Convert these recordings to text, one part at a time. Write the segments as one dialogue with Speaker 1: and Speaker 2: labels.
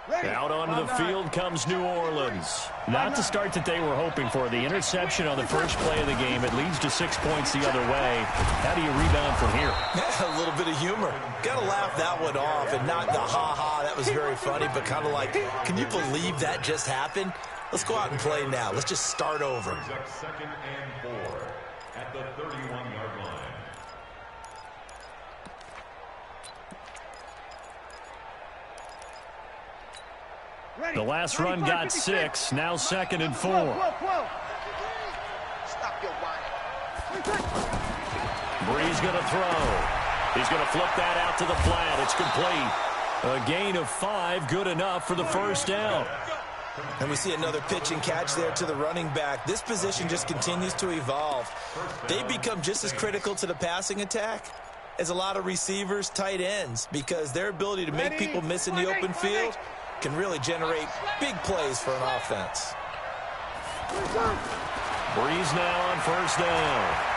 Speaker 1: Out onto the field comes New Orleans. Not the start that they were hoping for. The interception on the first play of the game. It leads to 6 points the other way. How do you rebound from here?
Speaker 2: A little bit of humor. Got to laugh that one off and not the ha-ha. That was very funny, but kind of like, can you believe that just happened? Let's go out and play now. Let's just start over.
Speaker 3: Second and 4 at the 31-yard line.
Speaker 1: The last run got 6. Now 2nd and 4. Bree's going to throw. He's going to flip that out to the flat. It's complete. A gain of 5, good enough for the first down.
Speaker 2: And we see another pitch and catch there to the running back. This position just continues to evolve. They become just as critical to the passing attack as a lot of receivers, tight ends, because their ability to make people miss in the open field can really generate big plays for an offense.
Speaker 1: Breeze now on first down.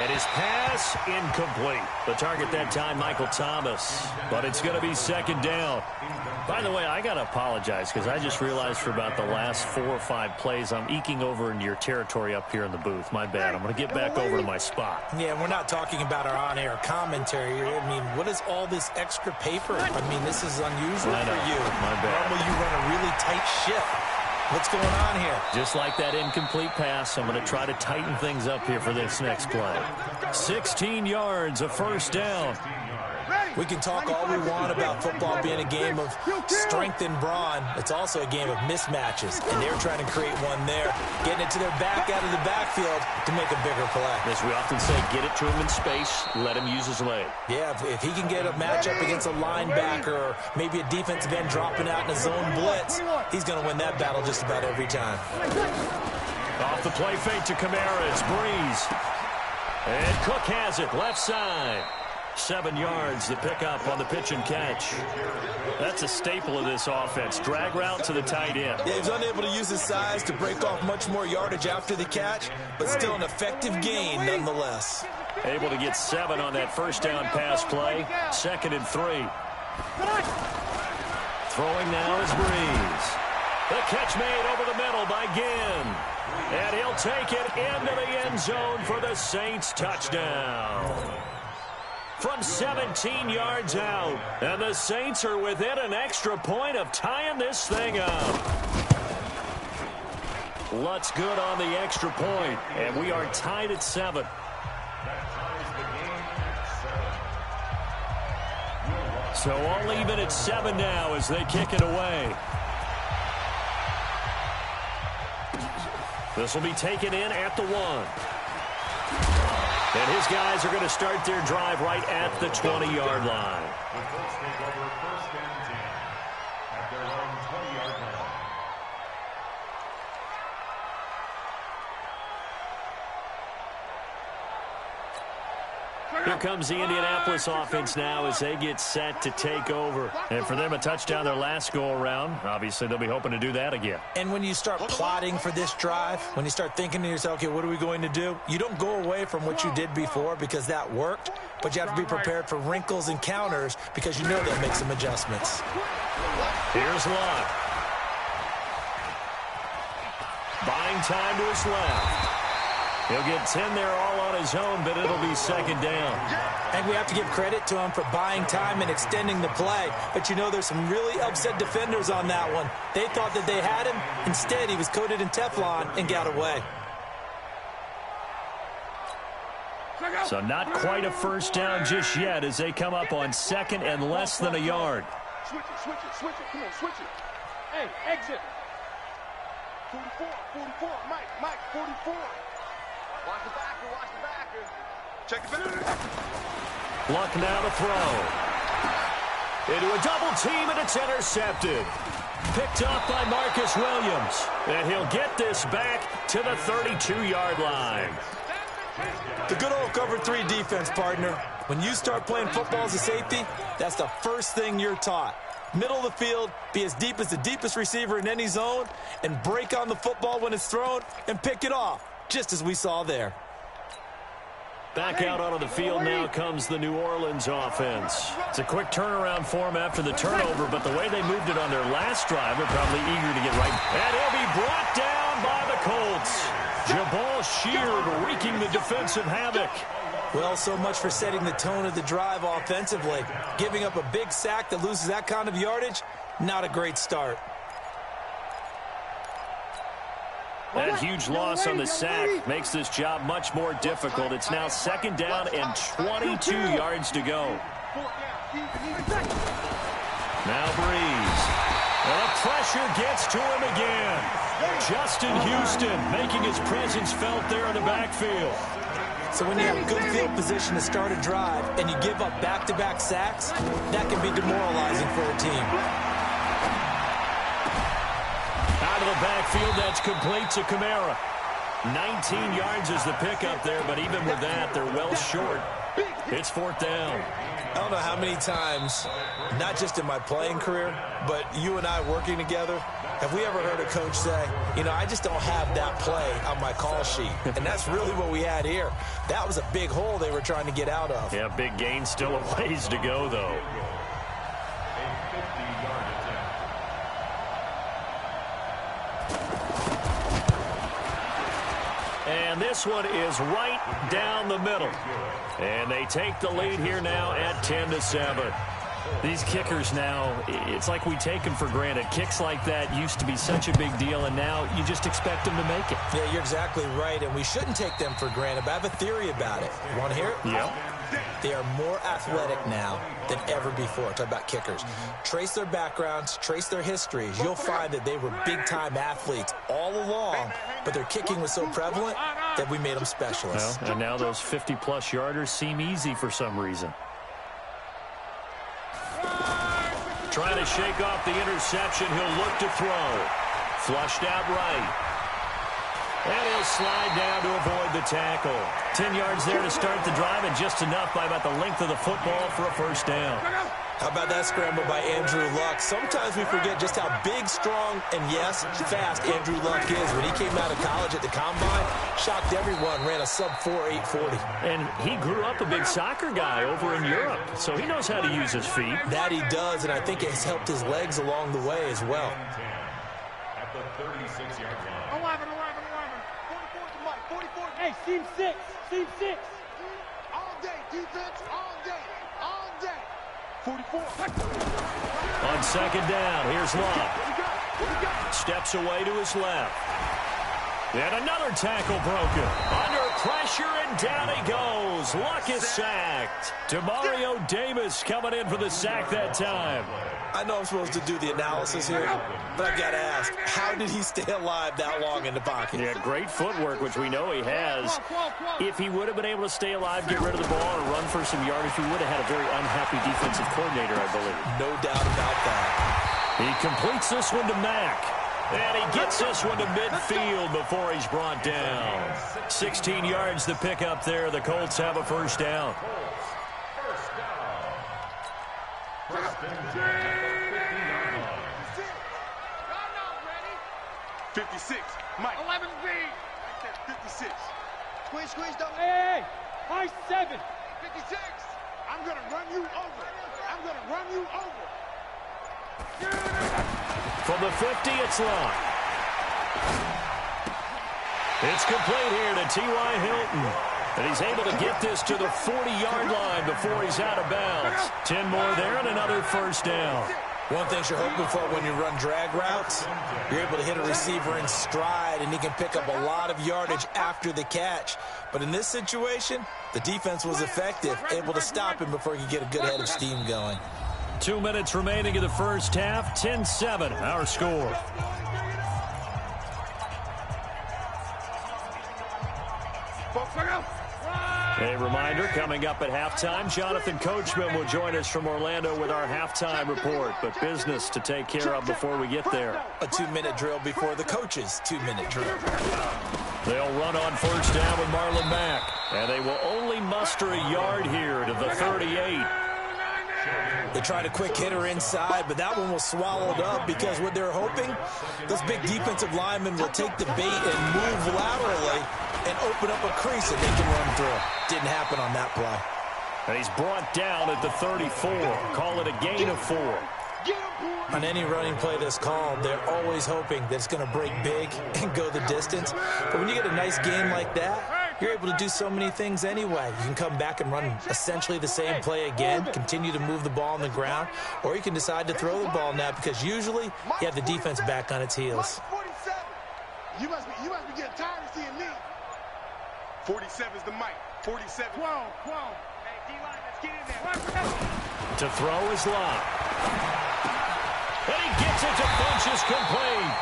Speaker 1: And his pass incomplete. The target that time, Michael Thomas. But it's going to be 2nd down. By the way, I got to apologize because I just realized for about the last 4 or 5 plays, I'm eking over into your territory up here in the booth. My bad. I'm going to get back over to my spot.
Speaker 2: Yeah, we're not talking about our on-air commentary here. I mean, what is all this extra paper? I mean, this is unusual for you.
Speaker 1: My bad.
Speaker 2: Normally you run a really tight ship. What's going on here?
Speaker 1: Just like that incomplete pass, I'm going to try to tighten things up here for this next play. 16 yards, a first down.
Speaker 2: We can talk all we want about football being a game of strength and brawn. It's also a game of mismatches, and they're trying to create one there, getting it to their back out of the backfield to make a bigger play.
Speaker 1: As we often say, get it to him in space, let him use his leg.
Speaker 2: Yeah, if he can get a matchup against a linebacker or maybe a defensive end dropping out in a zone blitz, he's going to win that battle just about every time.
Speaker 1: Off the play fake to Kamara, it's Breeze. And Cook has it, left side. 7 yards, the pickup on the pitch and catch. That's a staple of this offense. Drag route to the tight end.
Speaker 2: Yeah, he's unable to use his size to break off much more yardage after the catch, but still an effective gain nonetheless.
Speaker 1: Able to get 7 on that first down pass play. 2nd and 3. Throwing now is Breeze. The catch made over the middle by Ginn. And he'll take it into the end zone for the Saints touchdown. From 17 yards out. And the Saints are within an extra point of tying this thing up. Lutz good on the extra point, and we are tied at 7. So all even at 7 now as they kick it away. This will be taken in at the 1. And his guys are going to start their drive right at the 20-yard line.
Speaker 3: The Colts take over 1st and 10 at their own 20-yard line.
Speaker 1: Here comes the Indianapolis offense now as they get set to take over. And for them, a touchdown their last go-around. Obviously, they'll be hoping to do that again.
Speaker 2: And when you start plotting for this drive, when you start thinking to yourself, okay, what are we going to do? You don't go away from what you did before because that worked, but you have to be prepared for wrinkles and counters because you know they'll make some adjustments.
Speaker 1: Here's Luck. Buying time to his left. He'll get 10 there all on his own, but it'll be 2nd down.
Speaker 2: And we have to give credit to him for buying time and extending the play. But you know there's some really upset defenders on that one. They thought that they had him. Instead, he was coated in Teflon and got away.
Speaker 1: So not quite a first down just yet as they come up on 2nd and less than a yard.
Speaker 4: Switch it. Come on, switch it. Hey, exit. 44, Mike, 44. Watch the backer. Check the back.
Speaker 1: Luck now to throw. Into a double team, and it's intercepted. Picked up by Marcus Williams. And he'll get this back to the 32-yard line.
Speaker 2: The good old cover 3 defense, partner. When you start playing football as a safety, that's the first thing you're taught. Middle of the field, be as deep as the deepest receiver in any zone, and break on the football when it's thrown and pick it off, just as we saw there.
Speaker 1: Back out onto the field now comes the New Orleans offense. It's a quick turnaround for them after the turnover, but the way they moved it on their last drive, they're probably eager to get right. And he'll be brought down by the Colts. Jabal Sheard wreaking the defensive havoc.
Speaker 2: Well, so much for setting the tone of the drive offensively. Giving up a big sack that loses that kind of yardage, not a great start.
Speaker 1: That huge loss on the sack makes this job much more difficult. It's now 2nd down and 22 yards to go. Now Breeze. Well, the pressure gets to him again. Justin Houston making his presence felt there in the backfield.
Speaker 2: So when you have good field position to start a drive and you give up back-to-back sacks, that can be demoralizing for a team.
Speaker 1: Out of the backfield, that's complete to Kamara. 19 yards is the pickup there, but even with that, they're well short. It's 4th down.
Speaker 2: I don't know how many times, not just in my playing career, but you and I working together, have we ever heard a coach say, you know, I just don't have that play on my call sheet. And that's really what we had here. That was a big hole they were trying to get out of.
Speaker 1: Yeah, big gain, still a ways to go, though. And this one is right down the middle. And they take the lead here now at 10-7. These kickers now, it's like we take them for granted. Kicks like that used to be such a big deal, and now you just expect them to make it.
Speaker 2: Yeah, you're exactly right, and we shouldn't take them for granted, but I have a theory about it. You want to hear it?
Speaker 1: Yeah.
Speaker 2: They are more athletic now than ever before. Talk about kickers. Trace their backgrounds, trace their histories. You'll find that they were big-time athletes all along, but their kicking was so prevalent that we made them specialists.
Speaker 1: Well, and now those 50-plus yarders seem easy for some reason. Trying to shake off the interception. He'll look to throw. Flushed out right. And he'll slide down to avoid the tackle. 10 yards there to start the drive, and just enough by about the length of the football for a 1st down.
Speaker 2: How about that scramble by Andrew Luck? Sometimes we forget just how big, strong, and, yes, fast Andrew Luck is. When he came out of college at the Combine, shocked everyone, ran a sub-4 840.
Speaker 1: And he grew up a big soccer guy over in Europe, so he knows how to use his feet.
Speaker 2: That he does, and I think it has helped his legs along the way as well.
Speaker 3: At the 36-yard line.
Speaker 5: 44. Hey, team 6. Team 6.
Speaker 4: All day, defense, all day, all day. 44.
Speaker 1: On 2nd down, here's Love. Steps away to his left. And another tackle broken. Under pressure, and down he goes. Luck is sacked. Demario Davis coming in for the sack that time.
Speaker 2: I know I'm supposed to do the analysis here, but I've got to ask, how did he stay alive that long in the pocket?
Speaker 1: Yeah, great footwork, which we know he has. If he would have been able to stay alive, get rid of the ball, or run for some yardage, he would have had a very unhappy defensive coordinator, I believe.
Speaker 2: No doubt about that.
Speaker 1: He completes this one to Mack. And he gets this one to midfield before he's brought down. 16 yards to pick up there. The Colts have a 1st down.
Speaker 4: 56. Mike.
Speaker 5: 11B.
Speaker 4: 56.
Speaker 5: Squeeze, double. Hey, high 7.
Speaker 4: 56. I'm going to run you over. I'm going to run you over.
Speaker 1: From the 50, it's Love. It's complete here to T.Y. Hilton. And he's able to get this to the 40-yard line before he's out of bounds. 10 more there and another 1st down.
Speaker 2: One thing you're hoping for when you run drag routes, you're able to hit a receiver in stride, and he can pick up a lot of yardage after the catch. But in this situation, the defense was effective, able to stop him before he could get a good head of steam going.
Speaker 1: 2 minutes remaining in the 1st half. 10-7, our score. A reminder, coming up at halftime, Jonathan Coachman will join us from Orlando with our halftime report, but business to take care of before we get there.
Speaker 2: A 2-minute drill before the coach's 2-minute drill.
Speaker 1: They'll run on 1st down with Marlon Mack, and they will only muster a yard here to the 38.
Speaker 2: They tried a quick hitter inside, but that one was swallowed up because what they're hoping, those big defensive linemen will take the bait and move laterally and open up a crease that they can run through. Didn't happen on that play.
Speaker 1: And he's brought down at the 34. Call it a gain of 4.
Speaker 2: On any running play that's called, they're always hoping that it's going to break big and go the distance. But when you get a nice game like that, you're able to do so many things anyway. You can come back and run essentially the same play again, continue to move the ball on the ground, or you can decide to throw the ball now because usually you have the defense back on its heels.
Speaker 4: 47. You must be getting tired of seeing me. 47 is the mic. 47. 12. Hey, D-line, let's get in there.
Speaker 1: To throw is Love. And he gets it to Funchess complete.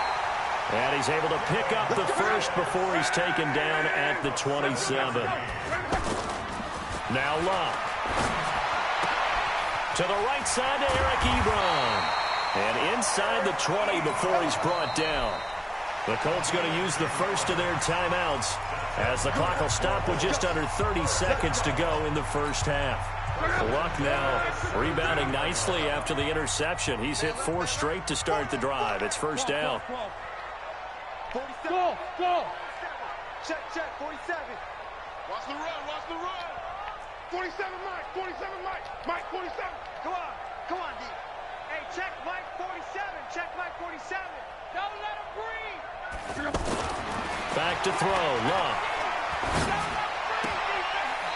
Speaker 1: And he's able to pick up the first before he's taken down at the 27. Now Love. To the right side to Eric Ebron. And inside the 20 before he's brought down. The Colts going to use the first of their timeouts as the clock will stop with just under 30 seconds to go in the first half. Luck now rebounding nicely after the interception. He's hit 4 straight to start the drive. It's first down.
Speaker 5: 47. Go.
Speaker 4: Check, 47. Watch the run. 47, Mike. 47, Mike. 47.
Speaker 5: Go on, D. Hey, check Mike 47. Check Mike 47. Don't let him breathe.
Speaker 1: Back to throw. Love.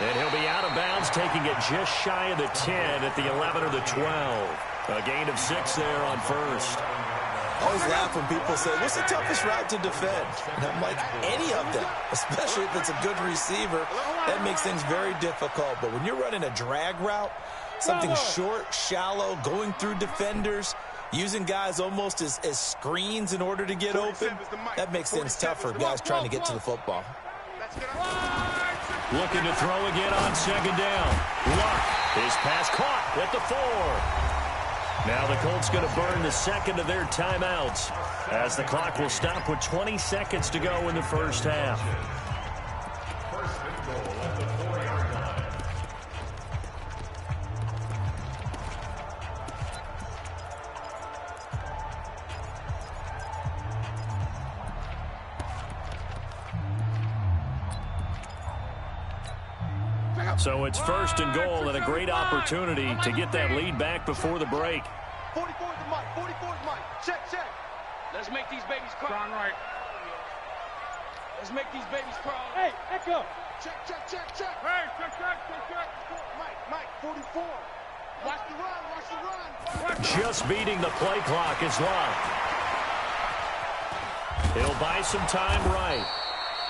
Speaker 1: And he'll be out of bounds, taking it just shy of the 10 at the 11 or the 12. A gain of 6 there on first.
Speaker 2: I always laugh when people say, what's the toughest route to defend? And I'm like, any of them, especially if it's a good receiver. That makes things very difficult. But when you're running a drag route, something short, shallow, going through defenders, using guys almost as screens in order to get open, that makes things tough for guys trying to get to the football.
Speaker 1: Looking to throw again on second down. Luck. His pass caught at the 4. Now the Colts going to burn the second of their timeouts as the clock will stop with 20 seconds to go in the first half.
Speaker 3: First and goal at the 4-yard line.
Speaker 1: So it's first and goal and a great opportunity to get that lead back before the break.
Speaker 4: 44 is the mic. 44 is Mike. Check.
Speaker 5: Let's make these babies cry. Right. Let's make these babies cry. Hey, Echo.
Speaker 4: Check.
Speaker 5: Hey, check.
Speaker 4: Mike, 44. Watch the run.
Speaker 1: Just beating the play clock is Love. He'll buy some time right.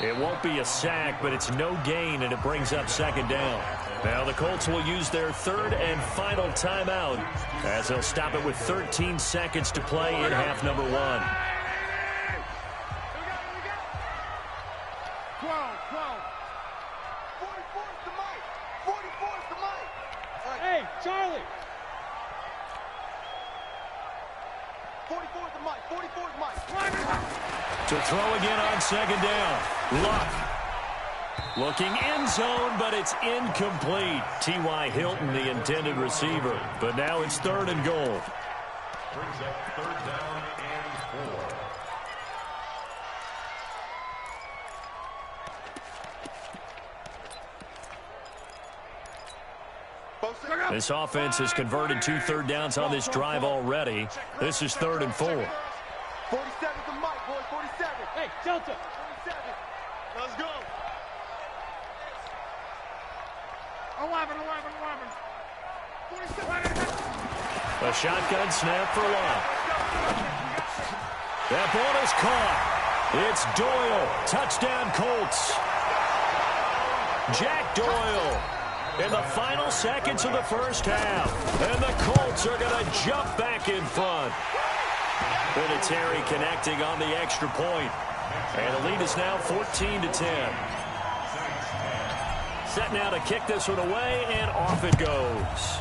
Speaker 1: It won't be a sack, but it's no gain, and it brings up second down. Now the Colts will use their third and final timeout as they'll stop it with 13 seconds to play in half number 1.
Speaker 5: 12.
Speaker 4: 44 is the mic. 44 is the mic.
Speaker 5: Hey, Charlie.
Speaker 4: 44 is the mic. 44 is Mike.
Speaker 1: To throw again on second down. Luck. Looking end zone, but it's incomplete. T.Y. Hilton, the intended receiver. But now it's third and goal.
Speaker 3: Brings up third down and 4.
Speaker 1: This offense has converted 2 third downs on this drive already. This is third and 4.
Speaker 4: 47 is the mic, boys. 47.
Speaker 5: Hey, Delta.
Speaker 4: 47. Let's go.
Speaker 5: 11. 47.
Speaker 1: A shotgun snap for Love. That ball is caught. It's Doyle. Touchdown, Colts. Jack Doyle in the final seconds of the first half. And the Colts are going to jump back in front. Vinatieri connecting on the extra point. And the lead is now 14-10. Set now to kick this one away, and off it goes.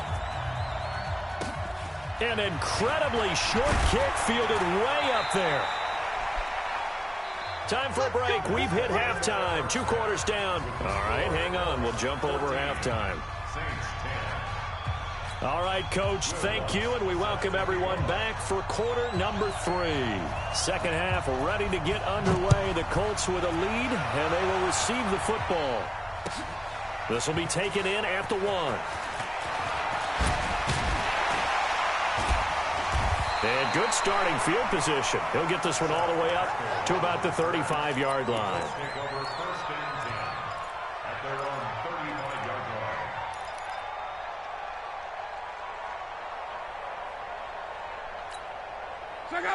Speaker 1: An incredibly short kick fielded way up there. Time for a break. We've hit halftime. 2 quarters down. All right, hang on. We'll jump over halftime. All right, Coach, thank you, and we welcome everyone back for quarter number 3. Second half ready to get underway. The Colts with a lead, and they will receive the football. This will be taken in at the 1. And good starting field position. He'll get this one all the way up to about the 35-yard line.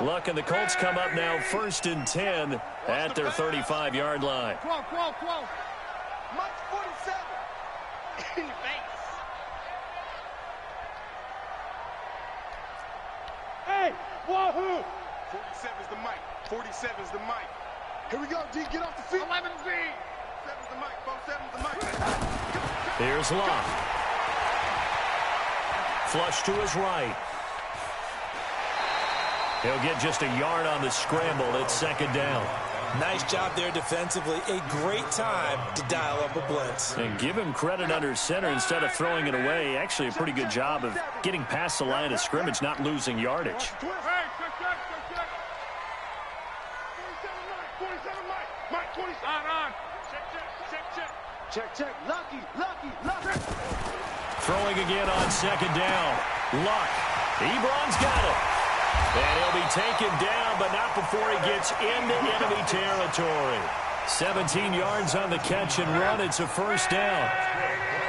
Speaker 1: Look, and the Colts come up now 1st and 10 at their 35-yard line.
Speaker 5: Close. Mike 47. In your face. Hey, wahoo!
Speaker 4: 47's the mic. 47's the mic. Here we go, D. Get off the field.
Speaker 5: 11 B.
Speaker 4: 7's the mic. 47's the mic.
Speaker 1: Here's Locke. Flush to his right. He'll get just a yard on the scramble. It's second down.
Speaker 2: Nice job there defensively. A great time to dial up a blitz.
Speaker 1: And give him credit under center instead of throwing it away. Actually a pretty good job of getting past the line of scrimmage, not losing yardage.
Speaker 5: Hey, check.
Speaker 4: 47 mic. Mike 47.
Speaker 5: On. Check. Lucky.
Speaker 1: Throwing again on second down. Luck. Ebron's got it. And he'll be taken down, but not before he gets into enemy territory. 17 yards on the catch and run. It's a first down.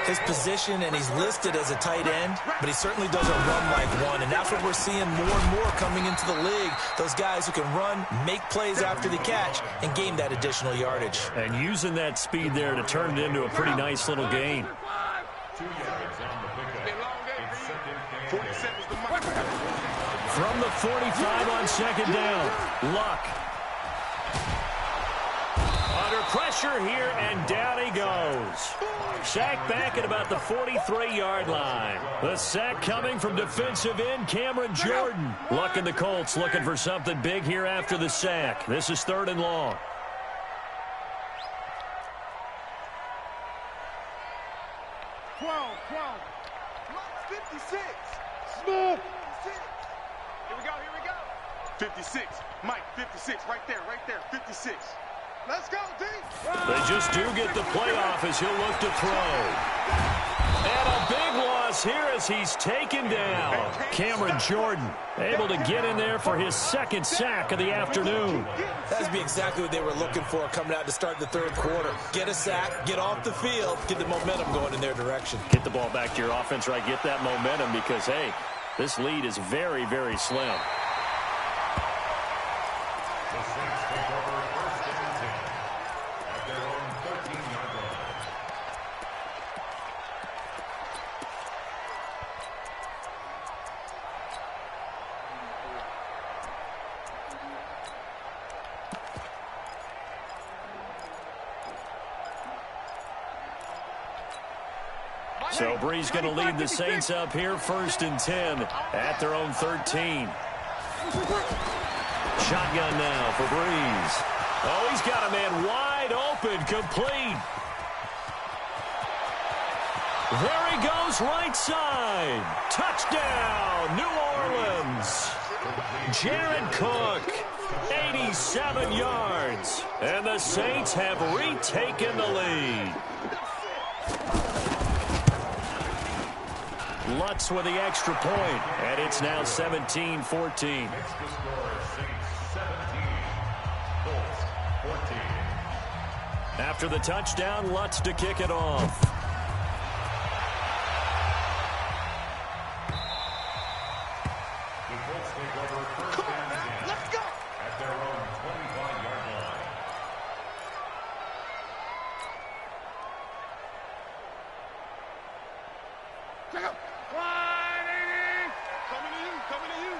Speaker 2: His position, and he's listed as a tight end, but he certainly doesn't run like one, and that's what we're seeing more and more coming into the league. Those guys who can run, make plays after the catch, and gain that additional yardage.
Speaker 1: And using that speed there to turn it into a pretty nice little gain.
Speaker 4: 2 yards on the pickup. 47's the mic.
Speaker 1: From the 45 on second down, Luck. Under pressure here, and down he goes. Sack back at about the 43-yard line. The sack coming from defensive end Cameron Jordan. Luck and the Colts looking for something big here after the sack. This is 3rd and long.
Speaker 5: 12.
Speaker 4: 56.
Speaker 5: Smooth.
Speaker 4: 56. Here we go. 56. Mike, 56. Right there. 56. Let's go, D.
Speaker 1: They just do get the playoff as he'll look to throw. And a big loss here as he's taken down. Cameron Jordan able to get in there for his 2nd sack of the afternoon.
Speaker 2: That'd be exactly what they were looking for coming out to start the 3rd quarter. Get a sack, get off the field, get the momentum going in their direction.
Speaker 1: Get the ball back to your offense, right? Get that momentum because, hey, this lead is very, very slim. So Bree's going to lead the Saints up here 1st and 10 at their own 13. Shotgun now for Breeze. Oh, he's got a man wide open, complete. There he goes, right side. Touchdown, New Orleans. Jared Cook, 87 yards. And the Saints have retaken the lead. Lutz with the extra point, and it's now 17-14. After the touchdown, Lutz to kick it off.
Speaker 4: Let's go.
Speaker 3: At their own 25-yard line.
Speaker 4: Check out. 180. Coming to you.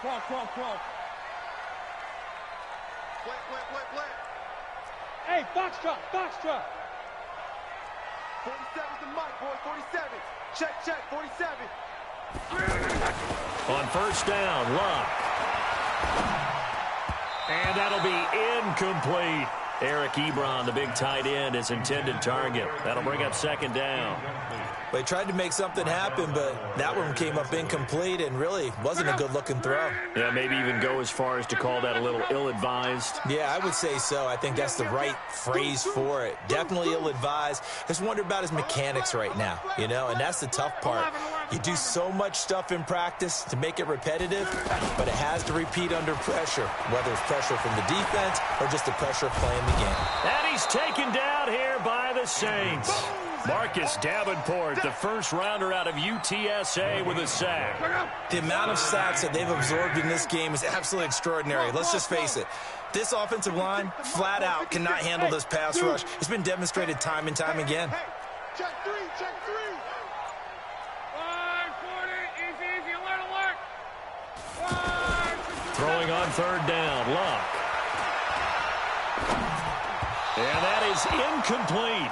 Speaker 5: 12.
Speaker 4: Play.
Speaker 5: Hey, box truck.
Speaker 4: 47's the mic, boy. 47. Check. 47.
Speaker 1: On first down, Luck. And that'll be incomplete. Eric Ebron, the big tight end, his intended target. That'll bring up second down.
Speaker 2: They tried to make something happen, but that one came up incomplete and really wasn't a good-looking throw.
Speaker 1: Yeah, maybe even go as far as to call that a little ill-advised.
Speaker 2: Yeah, I would say so. I think that's the right phrase for it. Definitely ill-advised. Just wonder about his mechanics right now, you know, and that's the tough part. You do so much stuff in practice to make it repetitive, but it has to repeat under pressure, whether it's pressure from the defense or just the pressure of playing the game.
Speaker 1: And he's taken down here by the Saints. Marcus Davenport, the first rounder out of UTSA with a sack.
Speaker 2: The amount of sacks that they've absorbed in this game is absolutely extraordinary. Let's just face it. This offensive line, flat out, cannot handle this pass rush. It's been demonstrated time and time again.
Speaker 4: Check three, check three.
Speaker 5: 540, easy, alert.
Speaker 1: Throwing on third down, Luck. And that is incomplete.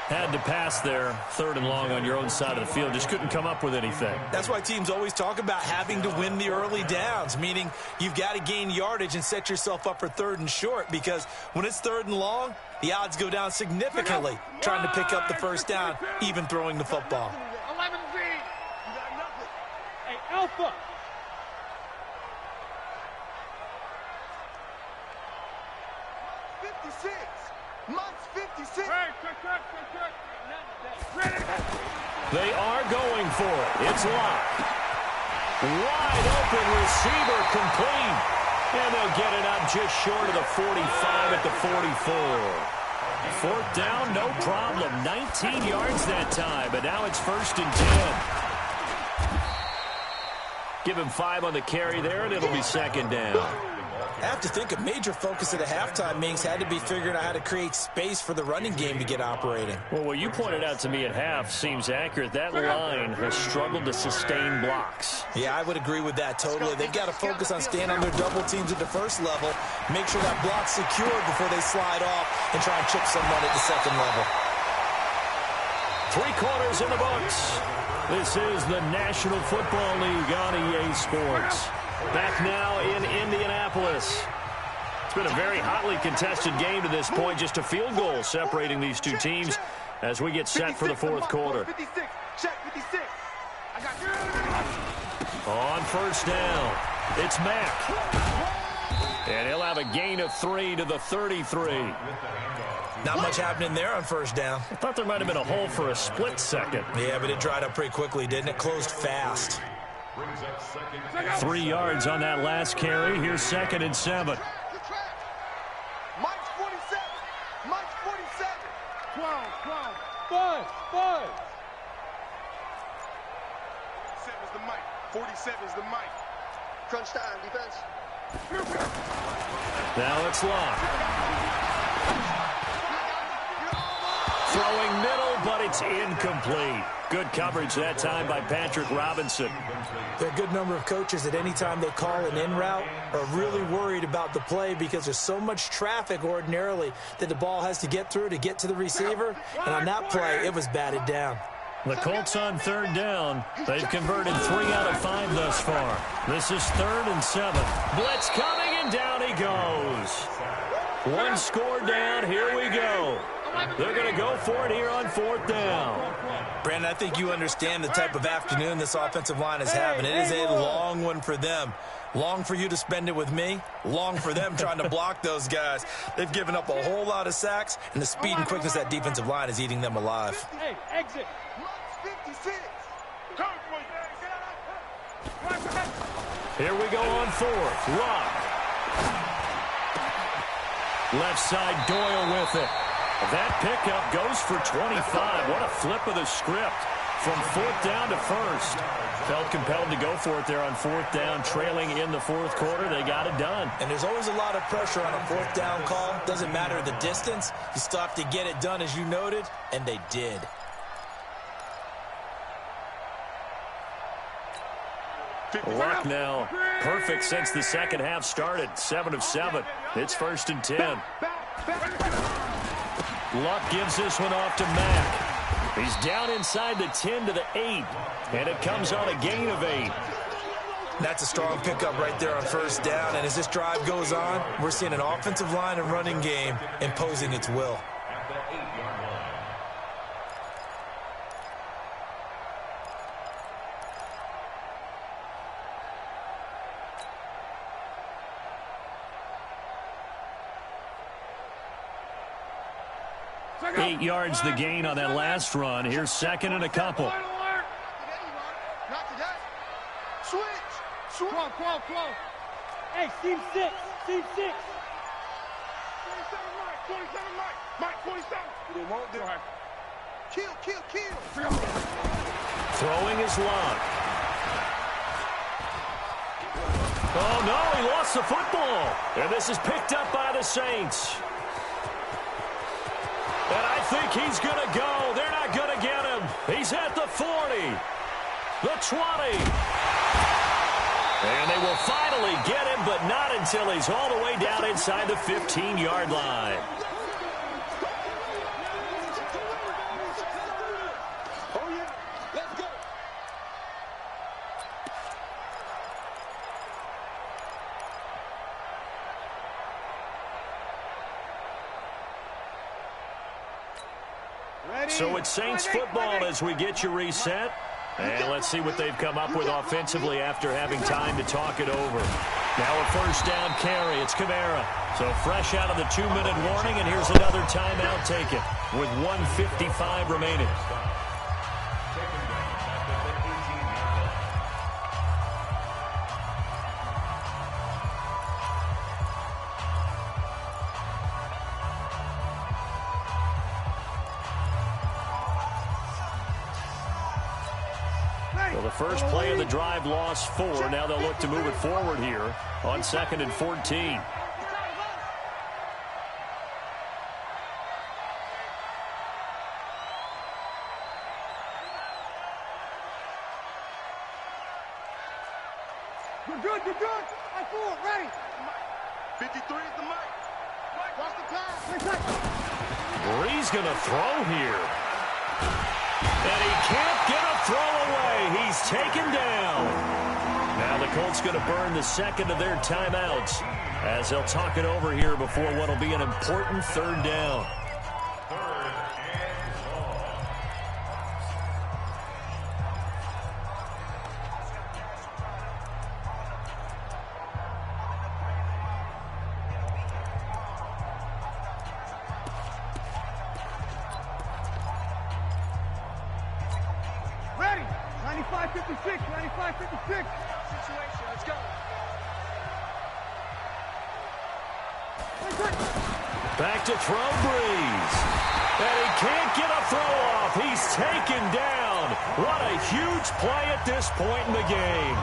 Speaker 1: Had to pass there, third and long on your own side of the field. Just couldn't come up with anything.
Speaker 2: That's why teams always talk about having to win the early downs, meaning you've got to gain yardage and set yourself up for third and short, because when it's third and long, the odds go down significantly trying to pick up the first down, even throwing the football.
Speaker 5: 11Z. You got nothing. Hey, Alpha.
Speaker 4: Mike's 56.
Speaker 1: They are going for it. It's locked. Wide open receiver complete. And they'll get it up just short of the 45 at the 44. Fourth down, no problem. 19 yards that time, but now it's first and 10. Give him 5 on the carry there, and it'll be second down.
Speaker 2: I have to think a major focus at the halftime meetings had to be figuring out how to create space for the running game to get operating.
Speaker 1: Well, what you pointed out to me at half seems accurate. That line has struggled to sustain blocks.
Speaker 2: Yeah, I would agree with that totally. They've got to focus on staying on their double teams at the first level, make sure that block's secured before they slide off and try and chip someone at the second level.
Speaker 1: 3 quarters in the books. This is the National Football League on EA Sports. Back now in Indianapolis. It's been a very hotly contested game to this point. Just a field goal separating these two teams as we get set for the fourth quarter.
Speaker 4: 56. Check 56. I got you.
Speaker 1: On first down, it's Mack. And he'll have a gain of 3 to the 33.
Speaker 2: Not much happening there on first down.
Speaker 1: I thought there might have been a hole for a split second.
Speaker 2: Yeah, but it dried up pretty quickly, didn't it? Closed fast.
Speaker 1: 3 yards on that last carry. Here's second and 7.
Speaker 4: Mike's 47. Mike's 47. 12. 5. 47's the Mike. 47's the Mike. Crunch time, defense.
Speaker 1: Now it's locked. Throwing middle, but it's incomplete. Good coverage that time by Patrick Robinson.
Speaker 2: There are a good number of coaches at any time they call an in route are really worried about the play because there's so much traffic ordinarily that the ball has to get through to get to the receiver. And on that play, it was batted down.
Speaker 1: The Colts on third down. They've converted 3 out of 5 thus far. This is third and 7. Blitz coming, and down he goes. 1 score down. Here we go. They're going to go for it here on fourth down.
Speaker 2: Brandon, I think you understand the type of afternoon this offensive line is having. It is a long one for them. Long for you to spend it with me. Long for them trying to block those guys. They've given up a whole lot of sacks, and the speed and quickness of that defensive line is eating them alive.
Speaker 5: Hey, exit.
Speaker 4: Mike's 56.
Speaker 1: Here we go on fourth. Rock. Left side, Doyle with it. That pickup goes for 25. What a flip of the script from fourth down to first. Felt compelled to go for it there on fourth down, trailing in the fourth quarter. They got it done.
Speaker 2: And there's always a lot of pressure on a fourth down call. Doesn't matter the distance. You still have to get it done, as you noted, and they did.
Speaker 1: Luck now perfect since the second half started. 7 of 7. It's first and 10. Luck gives this one off to Mack. He's down inside the 10 to the 8. And it comes on a gain of 8.
Speaker 2: That's a strong pickup right there on first down. And as this drive goes on, we're seeing an offensive line and running game imposing its will.
Speaker 1: 8 yards the gain on that last run. Here's second and a couple.
Speaker 4: Not today. Switch. Come on.
Speaker 5: Hey, team 6. Team 6.
Speaker 4: 27 Mike. 27. They won't do it. Kill.
Speaker 1: Throwing his luck. Oh, no, he lost the football. And this is picked up by the Saints. And I think he's going to go. They're not going to get him. He's at the 40. The 20. And they will finally get him, but not until he's all the way down inside the 15-yard line.
Speaker 4: Oh, yeah. Let's go.
Speaker 1: So it's Saints football as we get you reset. And let's see what they've come up with offensively after having time to talk it over. Now a first down carry. It's Kamara. So fresh out of the 2-minute warning, and here's another timeout taken with 1:55 remaining. Well, the first play of the drive lost 4. Now they'll look to move it forward here on 2nd and 14.
Speaker 5: You're good. I fool. Ready.
Speaker 4: 53 is the mic. Watch the pass.
Speaker 1: Bree's going to throw here. And he can't get a throw away. He's taken down. Now the Colts going to burn the second of their timeouts as they'll talk it over here before what will be an important third down.
Speaker 5: Ready. 95-56. 95-56.
Speaker 4: Situation. Let's go.
Speaker 1: Back to throw Breeze. And he can't get a throw off. He's taken down. What a huge play at this point in the game.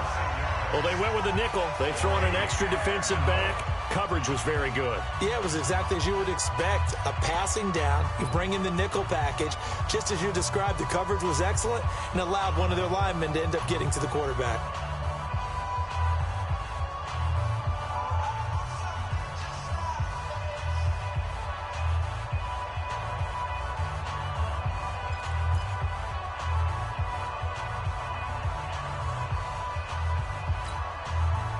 Speaker 1: Well, they went with a nickel. They throw in an extra defensive back. Coverage was very good.
Speaker 2: Yeah, it was exactly as you would expect. A passing down. You bring in the nickel package. Just as you described, the coverage was excellent and allowed one of their linemen to end up getting to the quarterback.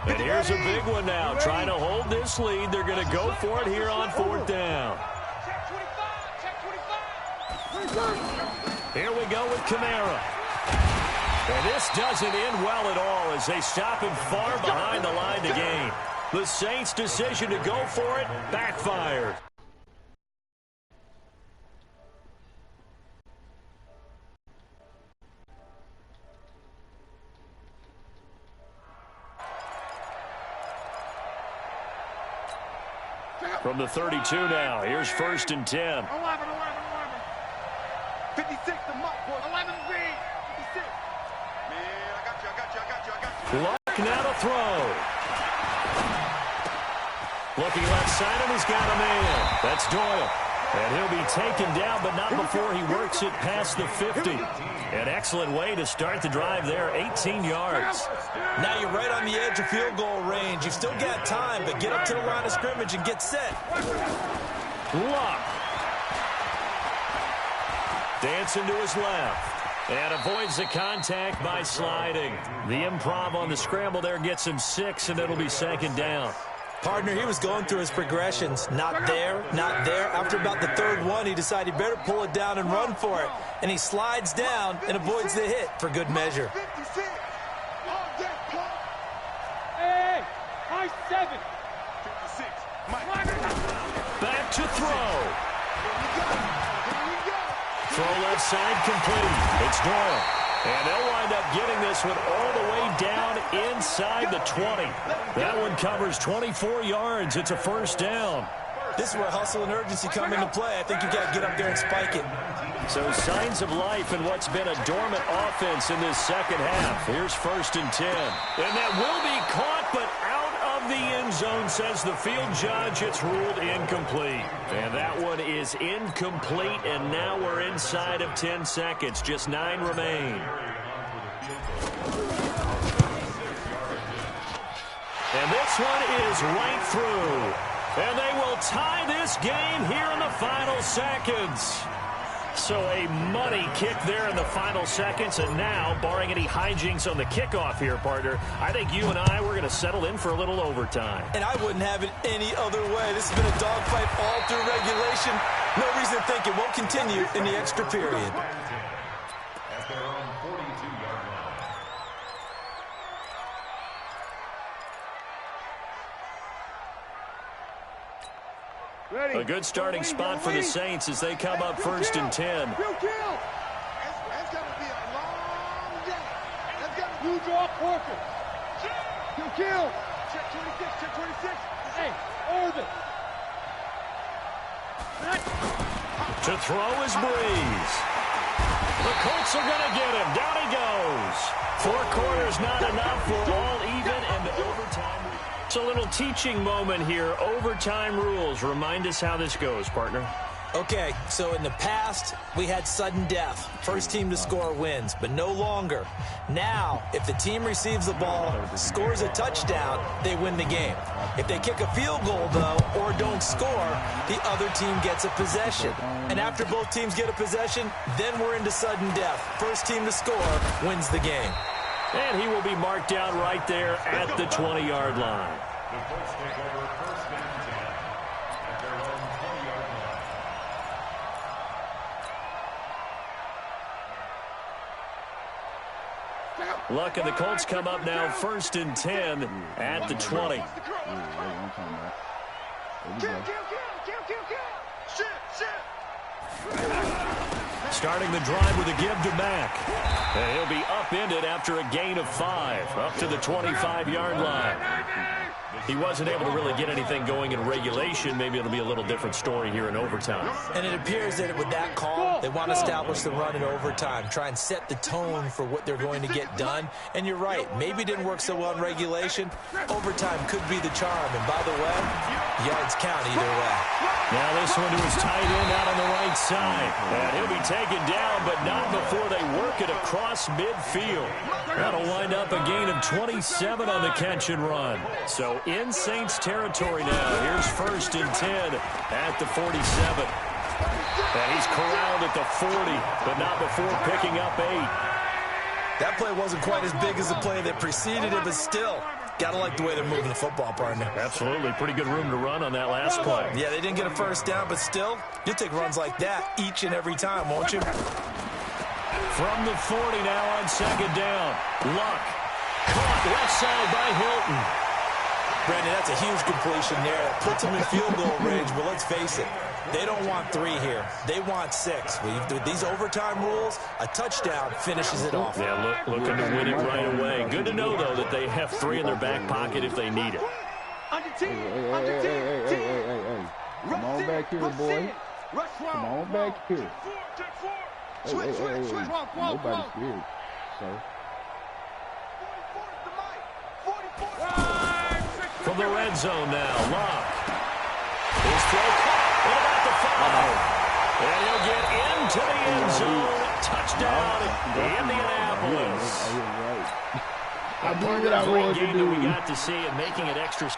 Speaker 1: And here's a big one now. Trying to hold this lead. They're going to go for it here on 4th down.
Speaker 5: Check 25.
Speaker 1: Here we go with Kamara. And this doesn't end well at all as they stop him far behind the line to gain. The Saints' decision to go for it backfired. From the 32 now, here's 1st and 10.
Speaker 5: 11. 56 the mark, boy. 11 B. 56.
Speaker 4: Man, I got you.
Speaker 1: Luck now to throw. Looking left side, and he's got a man. That's Doyle. And he'll be taken down, but not before he works it past the 50. An excellent way to start the drive there, 18 yards.
Speaker 2: Now you're right on the edge of field goal range. You've still got time, but get up to the line of scrimmage and get set.
Speaker 1: Luck. Dancing to his left. And avoids the contact by sliding. The improv on the scramble there gets him 6, and it'll be 2nd down.
Speaker 2: Partner, he was going through his progressions. Not there, not there. After about the 3rd one, he decided he better pull it down and run for it. And he slides down and avoids the hit for good measure.
Speaker 4: 56.
Speaker 5: Hey, high 7.
Speaker 4: 56. Mike.
Speaker 1: Back to throw. Throw left side complete. It's Doyle. And they'll wind up getting this one all the way down inside the 20. That one covers 24 yards. It's a first down.
Speaker 2: This is where hustle and urgency come into play. I think you've got to get up there and spike it.
Speaker 1: So signs of life in what's been a dormant offense in this second half. Here's 1st and 10. And that will be caught, but out of the end zone, says the field judge. It's ruled incomplete. And that one is incomplete, and now we're inside of 10 seconds. Just 9 remain. And this one is right through. And they will tie this game here in the final seconds. So a money kick there in the final seconds. And now, barring any hijinks on the kickoff here, partner, I think you and I, we're going to settle in for a little overtime.
Speaker 2: And I wouldn't have it any other way. This has been a dogfight all through regulation. No reason to think it won't continue in the extra period.
Speaker 3: At their own 42-yard line.
Speaker 4: Ready.
Speaker 1: A good starting spot for the Saints as they come up 1st and 10.
Speaker 4: That's going to be a long day. That's going to be draw Corker. Kill. Check 26, check 26. Hey, Irvin.
Speaker 1: To throw is Breeze. The Colts are going to get him. Down he goes. 4 quarters not enough. We're all even and overtime. It's a little teaching moment here. Overtime rules. Remind us how this goes, partner.
Speaker 2: Okay, so in the past, we had sudden death. First team to score wins, but no longer. Now, if the team receives the ball, scores a touchdown, they win the game. If they kick a field goal, though, or don't score, the other team gets a possession. And after both teams get a possession, then we're into sudden death. First team to score wins the game.
Speaker 1: And he will be marked down right there at the 20-yard line.
Speaker 3: The Colts take over 1st and 10 at their own 20-yard line.
Speaker 1: Luck and the Colts come up now 1st and 10 at the 20. Starting the drive with a give to Mack. And he'll be upended after a gain of 5, up to the 25-yard line. He wasn't able to really get anything going in regulation. Maybe it'll be a little different story here in overtime.
Speaker 2: And it appears that with that call, they want to establish the run in overtime, try and set the tone for what they're going to get done. And you're right, maybe it didn't work so well in regulation. Overtime could be the charm. And by the way, yards count either way.
Speaker 1: Now this one to his tight end out on the right side. And he'll be taken down, but not before they work it across midfield. That'll wind up a gain of 27 on the catch and run. So in Saints territory now. Here's 1st and 10 at the 47. And he's corralled at the 40, but not before picking up 8.
Speaker 2: That play wasn't quite as big as the play that preceded it, but still, gotta like the way they're moving the football, partner.
Speaker 1: Absolutely. Pretty good room to run on that last play.
Speaker 2: Yeah, they didn't get a first down, but still, you'll take runs like that each and every time, won't you?
Speaker 1: From the 40 now on 2nd down. Luck. Caught left side by Hilton.
Speaker 2: Brandon, that's a huge completion there. It puts them in field goal range, but let's face it, they don't want 3 here. They want 6. With these overtime rules, a touchdown finishes it off.
Speaker 1: Yeah, looking to win it right away. Good to know, though, that they have 3 in their back pocket if they need it.
Speaker 6: Hey. Come on back here, boy. Come on back here. Hey. Nobody's scared, so.
Speaker 1: From the red zone now, Lock. His throw caught at about the 5. And he'll get into the end zone. Touchdown, Indianapolis.
Speaker 6: I do
Speaker 1: Part
Speaker 6: what
Speaker 1: of
Speaker 6: I
Speaker 1: the great
Speaker 6: want to
Speaker 1: game that we
Speaker 6: do.
Speaker 1: got to see and making it extra.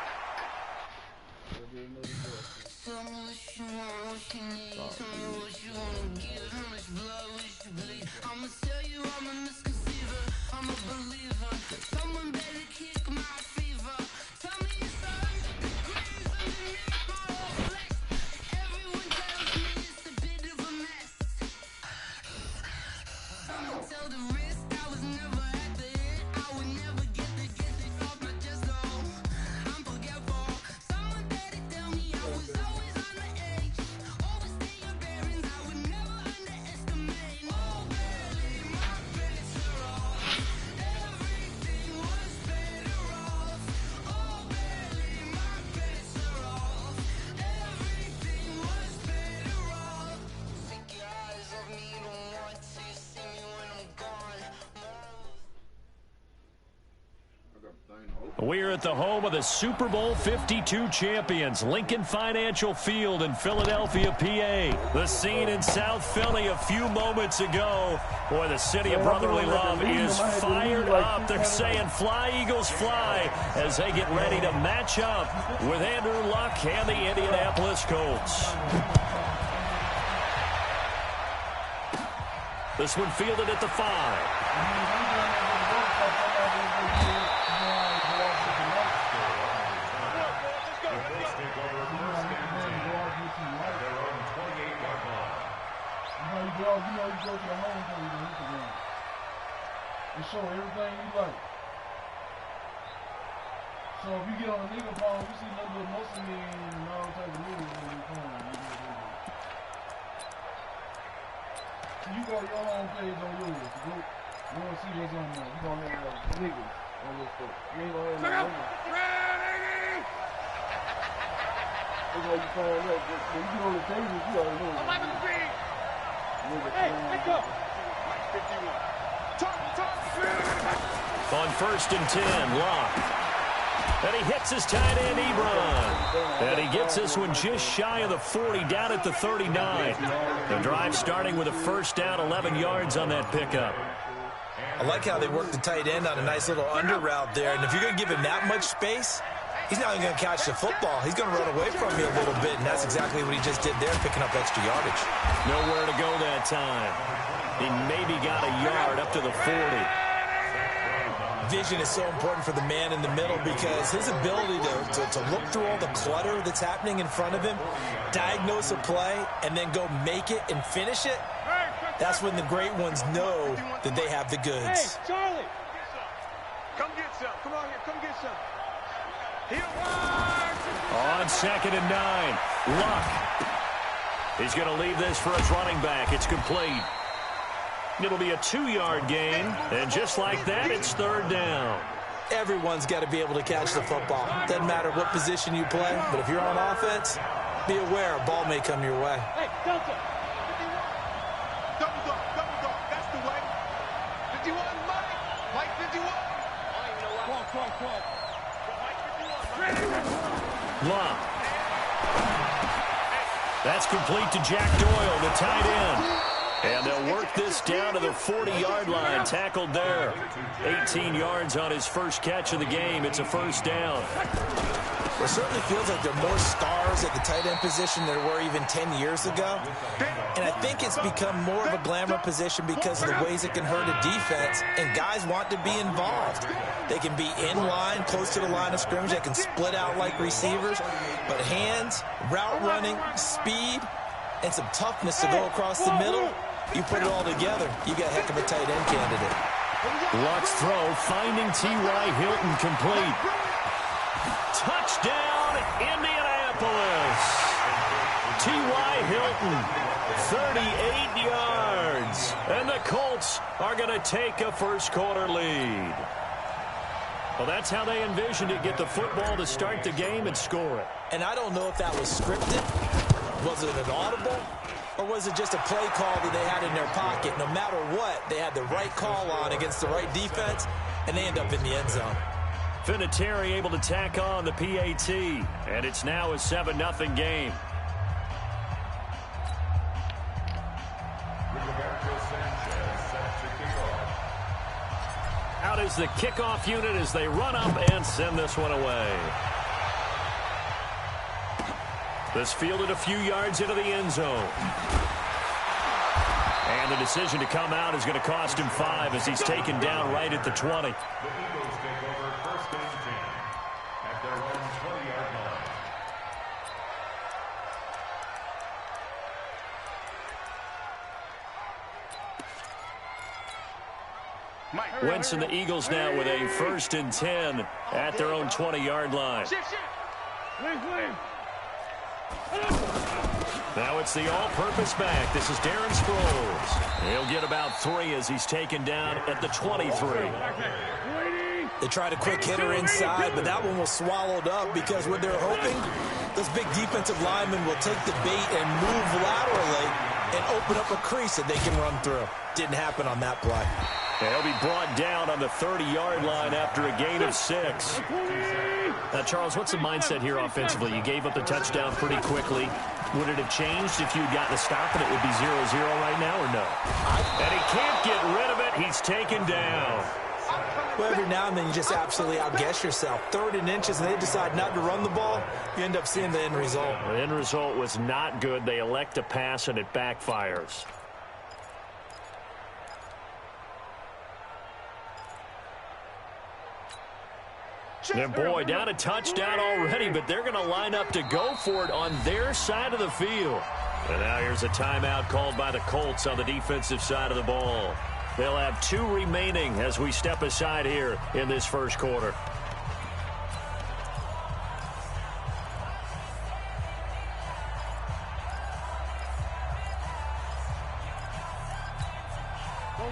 Speaker 1: We're at the home of the Super Bowl 52 champions, Lincoln Financial Field in Philadelphia, PA. The scene in South Philly a few moments ago. Boy, the city of brotherly love is fired up. They're saying, "Fly, Eagles, fly," as they get ready to match up with Andrew Luck and the Indianapolis Colts. This one fielded at the 5.
Speaker 6: You go to the home game, you hit the game. And show everything you like. So if you get on a nigga phone, you see nothing but muscle men and all type of movies on your phone. You go to your home page on yours. You want to see what's on there. You gonna have niggas on this stuff. You ain't gonna have no niggas. That's how you find out. When you get on the pages, you already know. I'm liking the green. Hey, let's go. 51.
Speaker 1: On 1st and 10, Locke. And he hits his tight end, Ebron. And he gets this one just shy of the 40, down at the 39. The drive starting with a first down, 11 yards on that pickup.
Speaker 2: I like how they work the tight end on a nice little under route there. And if you're going to give him that much space, he's not even going to catch the football. He's going to run away from you a little bit, and that's exactly what he just did there, picking up extra yardage.
Speaker 1: Nowhere to go that time. He maybe got a yard up to the 40.
Speaker 2: Vision is so important for the man in the middle because his ability to look through all the clutter that's happening in front of him, diagnose a play, and then go make it and finish it, that's when the great ones know that they have the goods.
Speaker 5: Hey, Charlie! Come get some. Come on here. Come get some.
Speaker 1: On 2nd and 9, Luck. He's going to leave this for his running back. It's complete. It'll be a 2-yard gain, and just like that, it's 3rd down.
Speaker 2: Everyone's got to be able to catch the football. Doesn't matter what position you play, but if you're on offense, be aware a ball may come your way.
Speaker 5: Hey, Delta. 51. Double dog. That's the way. 51, Mike 51. I don't even know why. Come on.
Speaker 1: Luck. That's complete to Jack Doyle, the tight end. And they'll work this down to the 40-yard line. Tackled there. 18 yards on his first catch of the game. It's a first down.
Speaker 2: It certainly feels like there are more stars at the tight end position than there were even 10 years ago. And I think it's become more of a glamour position because of the ways it can hurt a defense, and guys want to be involved. They can be in line, close to the line of scrimmage. They can split out like receivers. But hands, route running, speed, and some toughness to go across the middle, you put it all together, you got a heck of a tight end candidate.
Speaker 1: Luck's throw finding T.Y. Hilton complete. Touchdown, Indianapolis. T.Y. Hilton, 38 yards. And the Colts are going to take a first-quarter lead. Well, that's how they envisioned it, get the football to start the game and score it.
Speaker 2: And I don't know if that was scripted. Was it an audible? Or was it just a play call that they had in their pocket? No matter what, they had the right call on against the right defense, and they end up in the end zone.
Speaker 1: Vinatieri able to tack on the PAT, and it's now a 7-0 game. Out is the kickoff unit as they run up and send this one away. This fielded a few yards into the end zone. And the decision to come out is going to cost him 5 as he's taken down right at the 20.
Speaker 3: The Eagles take over 1st and 10 at their own 20-yard line.
Speaker 1: Wentz and the Eagles now with a 1st and 10 at their own 20-yard line. Now it's the all-purpose back. This is Darren Sproles. He'll get about 3 as he's taken down at the 23.
Speaker 2: They tried a quick hitter inside, but that one was swallowed up because what they're hoping, those big defensive linemen will take the bait and move laterally and open up a crease that they can run through. Didn't happen on that play.
Speaker 1: And he'll be brought down on the 30-yard line after a gain of 6. Now, Charles, what's the mindset here offensively? You gave up the touchdown pretty quickly. Would it have changed if you had gotten a stop and it would be 0-0 right now or no? And he can't get rid of it. He's taken down.
Speaker 2: Well, every now and then you just absolutely outguess yourself. 3rd and inches, and they decide not to run the ball. You end up seeing the end result.
Speaker 1: The end result was not good. They elect to pass, and it backfires. And boy, down a touchdown already, but they're going to line up to go for it on their side of the field. And now here's a timeout called by the Colts on the defensive side of the ball. They'll have 2 remaining as we step aside here in this first quarter.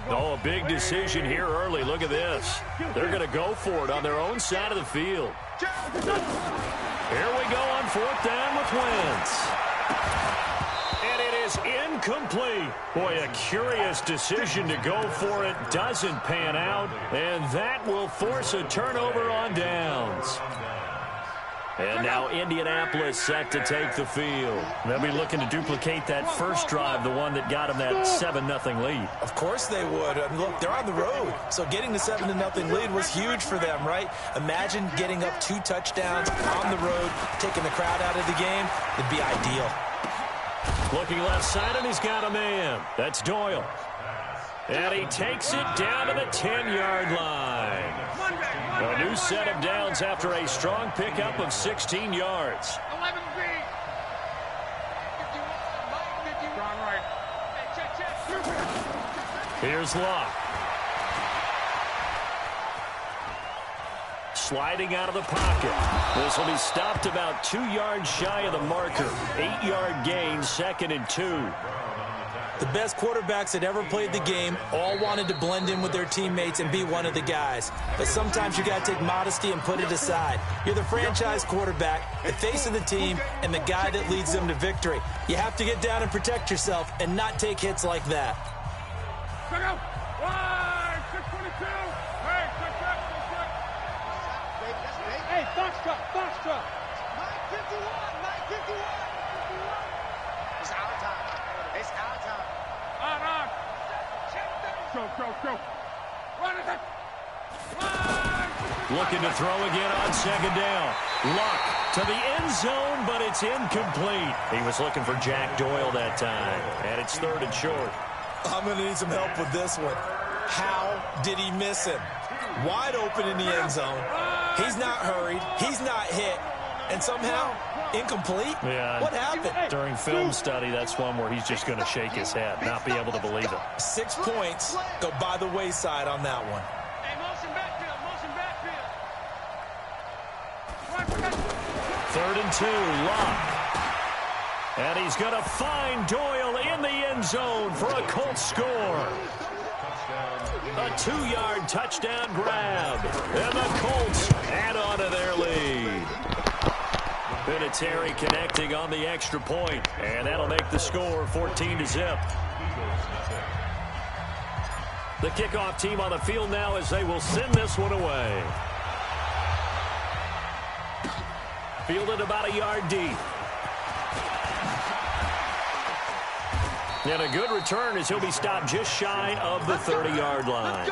Speaker 1: Oh, a big decision here early. Look at this. They're going to go for it on their own side of the field. Here we go on 4th down with Wentz. And it is incomplete. Boy, a curious decision to go for it. Doesn't pan out. And that will force a turnover on downs. And now Indianapolis set to take the field. They'll be looking to duplicate that first drive, the one that got them that 7-0 lead.
Speaker 2: Of course they would. I mean, look, they're on the road. So getting the 7-0 lead was huge for them, right? Imagine getting up 2 touchdowns on the road, taking the crowd out of the game. It'd be ideal.
Speaker 1: Looking left side, and he's got a man. That's Doyle. And he takes it down to the 10-yard line. A new set of downs after a strong pickup of 16 yards.
Speaker 4: 11 feet.
Speaker 1: Here's Locke. Sliding out of the pocket. This will be stopped about 2 yards shy of the marker. 8-yard gain, 2nd and 2.
Speaker 2: The best quarterbacks that ever played the game all wanted to blend in with their teammates and be one of the guys. But sometimes you got to take modesty and put it aside. You're the franchise quarterback, the face of the team, and the guy that leads them to victory. You have to get down and protect yourself and not take hits like that.
Speaker 4: Check out. 622. Hey, Foxtrot. 951. It's our time. On. Go. Run it.
Speaker 1: Looking to throw again on 2nd down. Luck to the end zone, but it's incomplete. He was looking for Jack Doyle that time, and it's 3rd and short.
Speaker 2: I'm going to need some help with this one. How did he miss him? Wide open in the end zone. He's not hurried. He's not hit. And somehow, incomplete?
Speaker 1: Yeah.
Speaker 2: What happened?
Speaker 1: During film study, that's one where he's just going to shake his head, not be able to believe it.
Speaker 2: 6 points go by the wayside on that one.
Speaker 4: Hey, motion backfield.
Speaker 1: 3rd and 2, Locke. And he's going to find Doyle in the end zone for a Colts score. A 2-yard touchdown grab. And the Colts add on to their lead. Vinatieri connecting on the extra point, and that'll make the score 14-0. The kickoff team on the field now as they will send this one away. Fielded about a yard deep. And a good return as he'll be stopped just shy of the 30-yard line.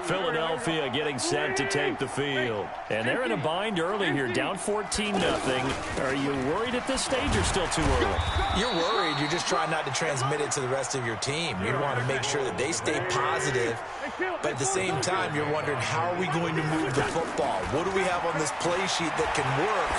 Speaker 1: Philadelphia getting set to take the field. And they're in a bind early here, down 14-0. Are you worried at this stage or still too early?
Speaker 2: You're worried. You're just trying not to transmit it to the rest of your team. You want to make sure that they stay positive. But at the same time, you're wondering, how are we going to move the football? What do we have on this play sheet that can work?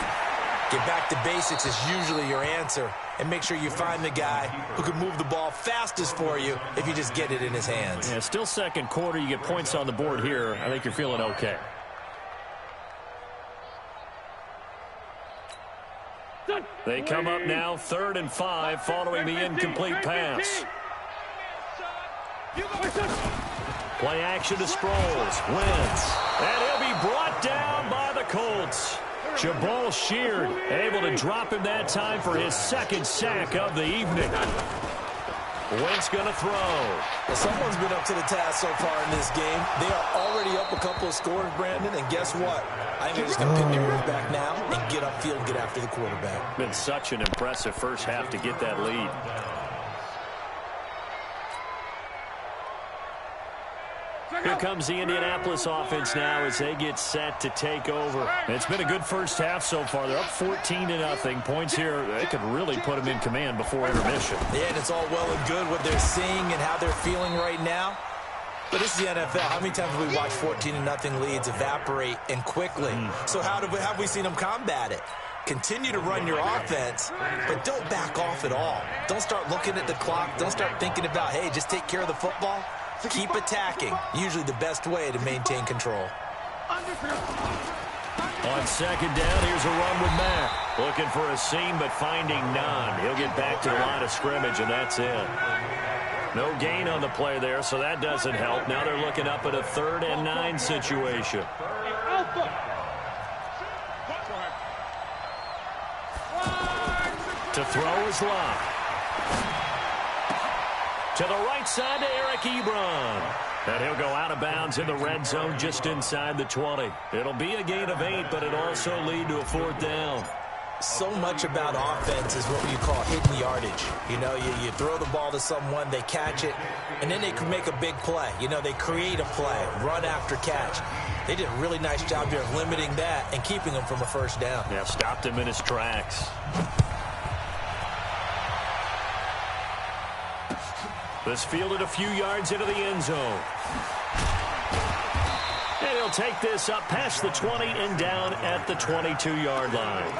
Speaker 2: Get back to basics is usually your answer. And make sure you find the guy who can move the ball fastest for you if you just get it in his hands.
Speaker 1: Yeah, still second quarter. You get points on the board here. I think you're feeling okay. They come up now 3rd and 5 following the incomplete pass. Play action to Sproles. Wins. And he'll be brought down by the Colts. Jabal Sheard able to drop him that time for his second sack of the evening. Wentz going to throw.
Speaker 2: Well, someone's been up to the task so far in this game. They are already up a couple of scores, Brandon, and guess what? I think they're just going to pick their ears back now and get upfield and get after the quarterback.
Speaker 1: Been such an impressive first half to get that lead. Here comes the Indianapolis offense now as they get set to take over. It's been a good first half so far. They're up 14-0. Points here, they could really put them in command before intermission.
Speaker 2: Yeah, and it's all well and good what they're seeing and how they're feeling right now. But this is the NFL. How many times have we watched 14-0 leads evaporate and quickly? So how have we seen them combat it? Continue to run your offense, but don't back off at all. Don't start looking at the clock. Don't start thinking about, hey, just take care of the football. Keep attacking. Usually the best way to maintain control.
Speaker 1: On second down, here's a run with Mack. Looking for a seam, but finding none. He'll get back to the line of scrimmage, and that's it. No gain on the play there, so that doesn't help. Now they're looking up at a 3rd and 9 situation. To throw is Locke. To the right side to Eric Ebron. And he'll go out of bounds in the red zone just inside the 20. It'll be a gain of 8, but it'll also lead to a 4th down.
Speaker 2: So much about offense is what you call hidden yardage. You know, you throw the ball to someone, they catch it, and then they can make a big play. You know, they create a play, run after catch. They did a really nice job here of limiting that and keeping him from a 1st down.
Speaker 1: Yeah, stopped him in his tracks. This fielded a few yards into the end zone. And he'll take this up past the 20 and down at the 22-yard line.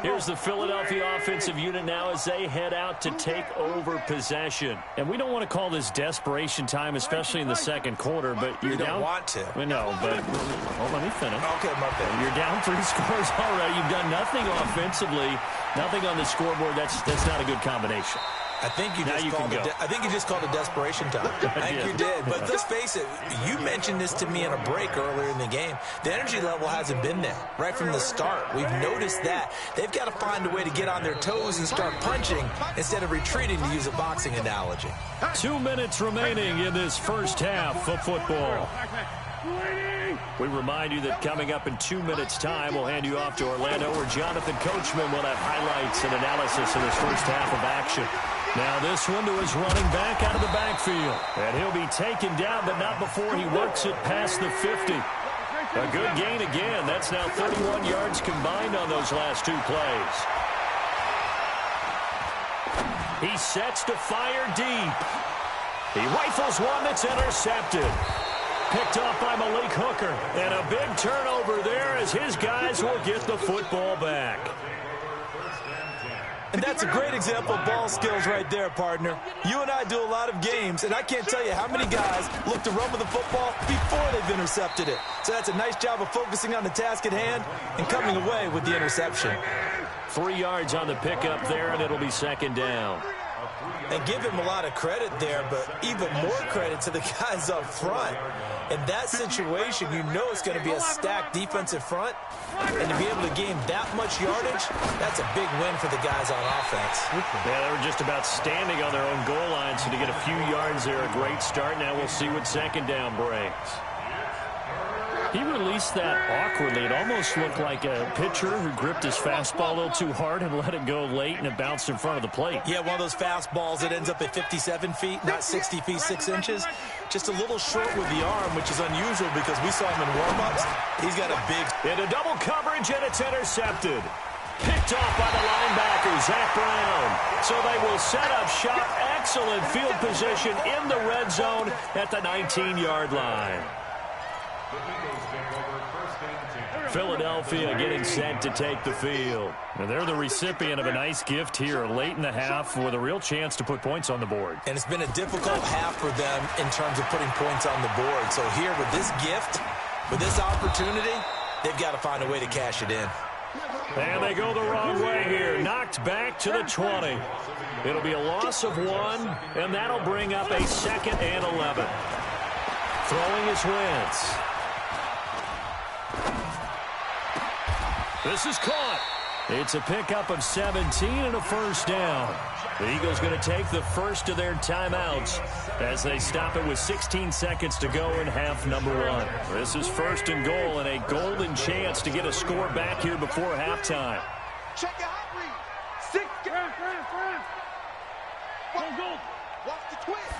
Speaker 1: Here's the Philadelphia offensive unit now as they head out to take over possession. And we don't want to call this desperation time, especially in the second quarter, but you're down.
Speaker 2: You don't want to.
Speaker 1: We know, but well, let me finish.
Speaker 2: Okay, my bad.
Speaker 1: You're down 3 scores already. You've done nothing offensively, nothing on the scoreboard. That's not a good combination.
Speaker 2: I think you just called it desperation time. I think you did. But let's face it, you mentioned this to me in a break earlier in the game. The energy level hasn't been there right from the start. We've noticed that. They've got to find a way to get on their toes and start punching instead of retreating, to use a boxing analogy.
Speaker 1: 2 minutes remaining in this first half of football. We remind you that coming up in 2 minutes' time, we'll hand you off to Orlando, where Jonathan Coachman will have highlights and analysis of this first half of action. Now this one to his running back out of the backfield. And he'll be taken down, but not before he works it past the 50. A good gain again. That's now 31 yards combined on those last 2 plays. He sets to fire deep. He rifles one that's intercepted. Picked off by Malik Hooker. And a big turnover there as his guys will get the football back.
Speaker 2: And that's a great example of ball skills right there, partner. You and I do a lot of games, and I can't tell you how many guys look to run with the football before they've intercepted it. So that's a nice job of focusing on the task at hand and coming away with the interception.
Speaker 1: 3 yards on the pickup there, and it'll be second down.
Speaker 2: And give him a lot of credit there, but even more credit to the guys up front. In that situation, you know it's going to be a stacked defensive front. And to be able to gain that much yardage, that's a big win for the guys on offense.
Speaker 1: Yeah, they were just about standing on their own goal line, so to get a few yards there, a great start. Now we'll see what second down brings. He released that awkwardly. It almost looked like a pitcher who gripped his fastball a little too hard and let it go late, and it bounced in front of the plate.
Speaker 2: Yeah, one of those fastballs that ends up at 57 feet, not 60 feet, 6 inches. Just a little short with the arm, which is unusual because we saw him in warm-ups. He's got a big...
Speaker 1: Into double coverage, and it's intercepted. Picked off by the linebacker, Zach Brown. So they will set up shop. Excellent field position in the red zone at the 19-yard line. Philadelphia getting set to take the field. And they're the recipient of a nice gift here late in the half with a real chance to put points on the board.
Speaker 2: And it's been a difficult half for them in terms of putting points on the board. So here with this gift, with this opportunity, they've got to find a way to cash it in.
Speaker 1: And they go the wrong way here. Knocked back to the 20. It'll be a loss of 1, and that'll bring up a 2nd and 11. Throwing is Wentz. This is caught. It's a pickup of 17 and a first down. The Eagles going to take the first of their timeouts as they stop it with 16 seconds to go in half number 1. This is 1st and goal and a golden chance to get a score back here before halftime.
Speaker 5: Check your hot read. 6. Go. Watch the twist.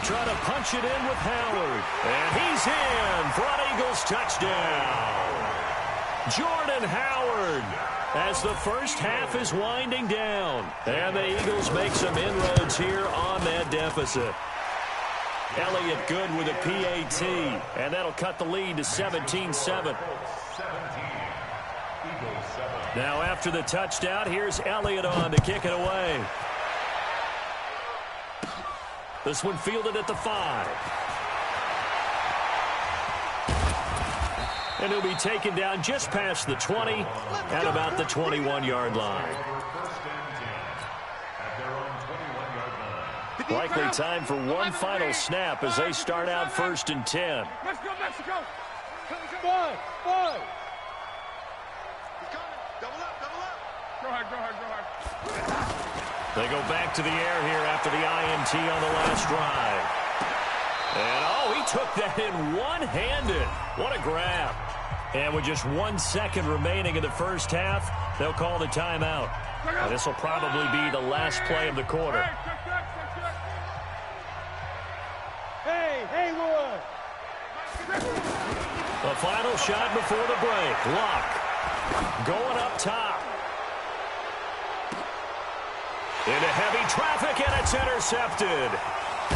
Speaker 1: Trying to punch it in with Howard. And he's in for an Eagles touchdown. Jordan Howard as the first half is winding down. And the Eagles make some inroads here on that deficit. Elliott good with a PAT. And that'll cut the lead to 17-7. Now after the touchdown, here's Elliott on to kick it away. This one fielded at the 5. And he'll be taken down just past the 20 at about the 21-yard line. Likely time for one final snap as they start out 1st and 10.
Speaker 4: Mexico! Boy!
Speaker 5: Double up.
Speaker 4: Go hard.
Speaker 1: They go back to the air here after the INT on the last drive. And, he took that in one-handed. What a grab. And with just 1 second remaining in the first half, they'll call the timeout. And this will probably be the last play of the quarter.
Speaker 4: Hey, Wood!
Speaker 1: The final shot before the break. Luck going up top. Into heavy traffic, and it's intercepted.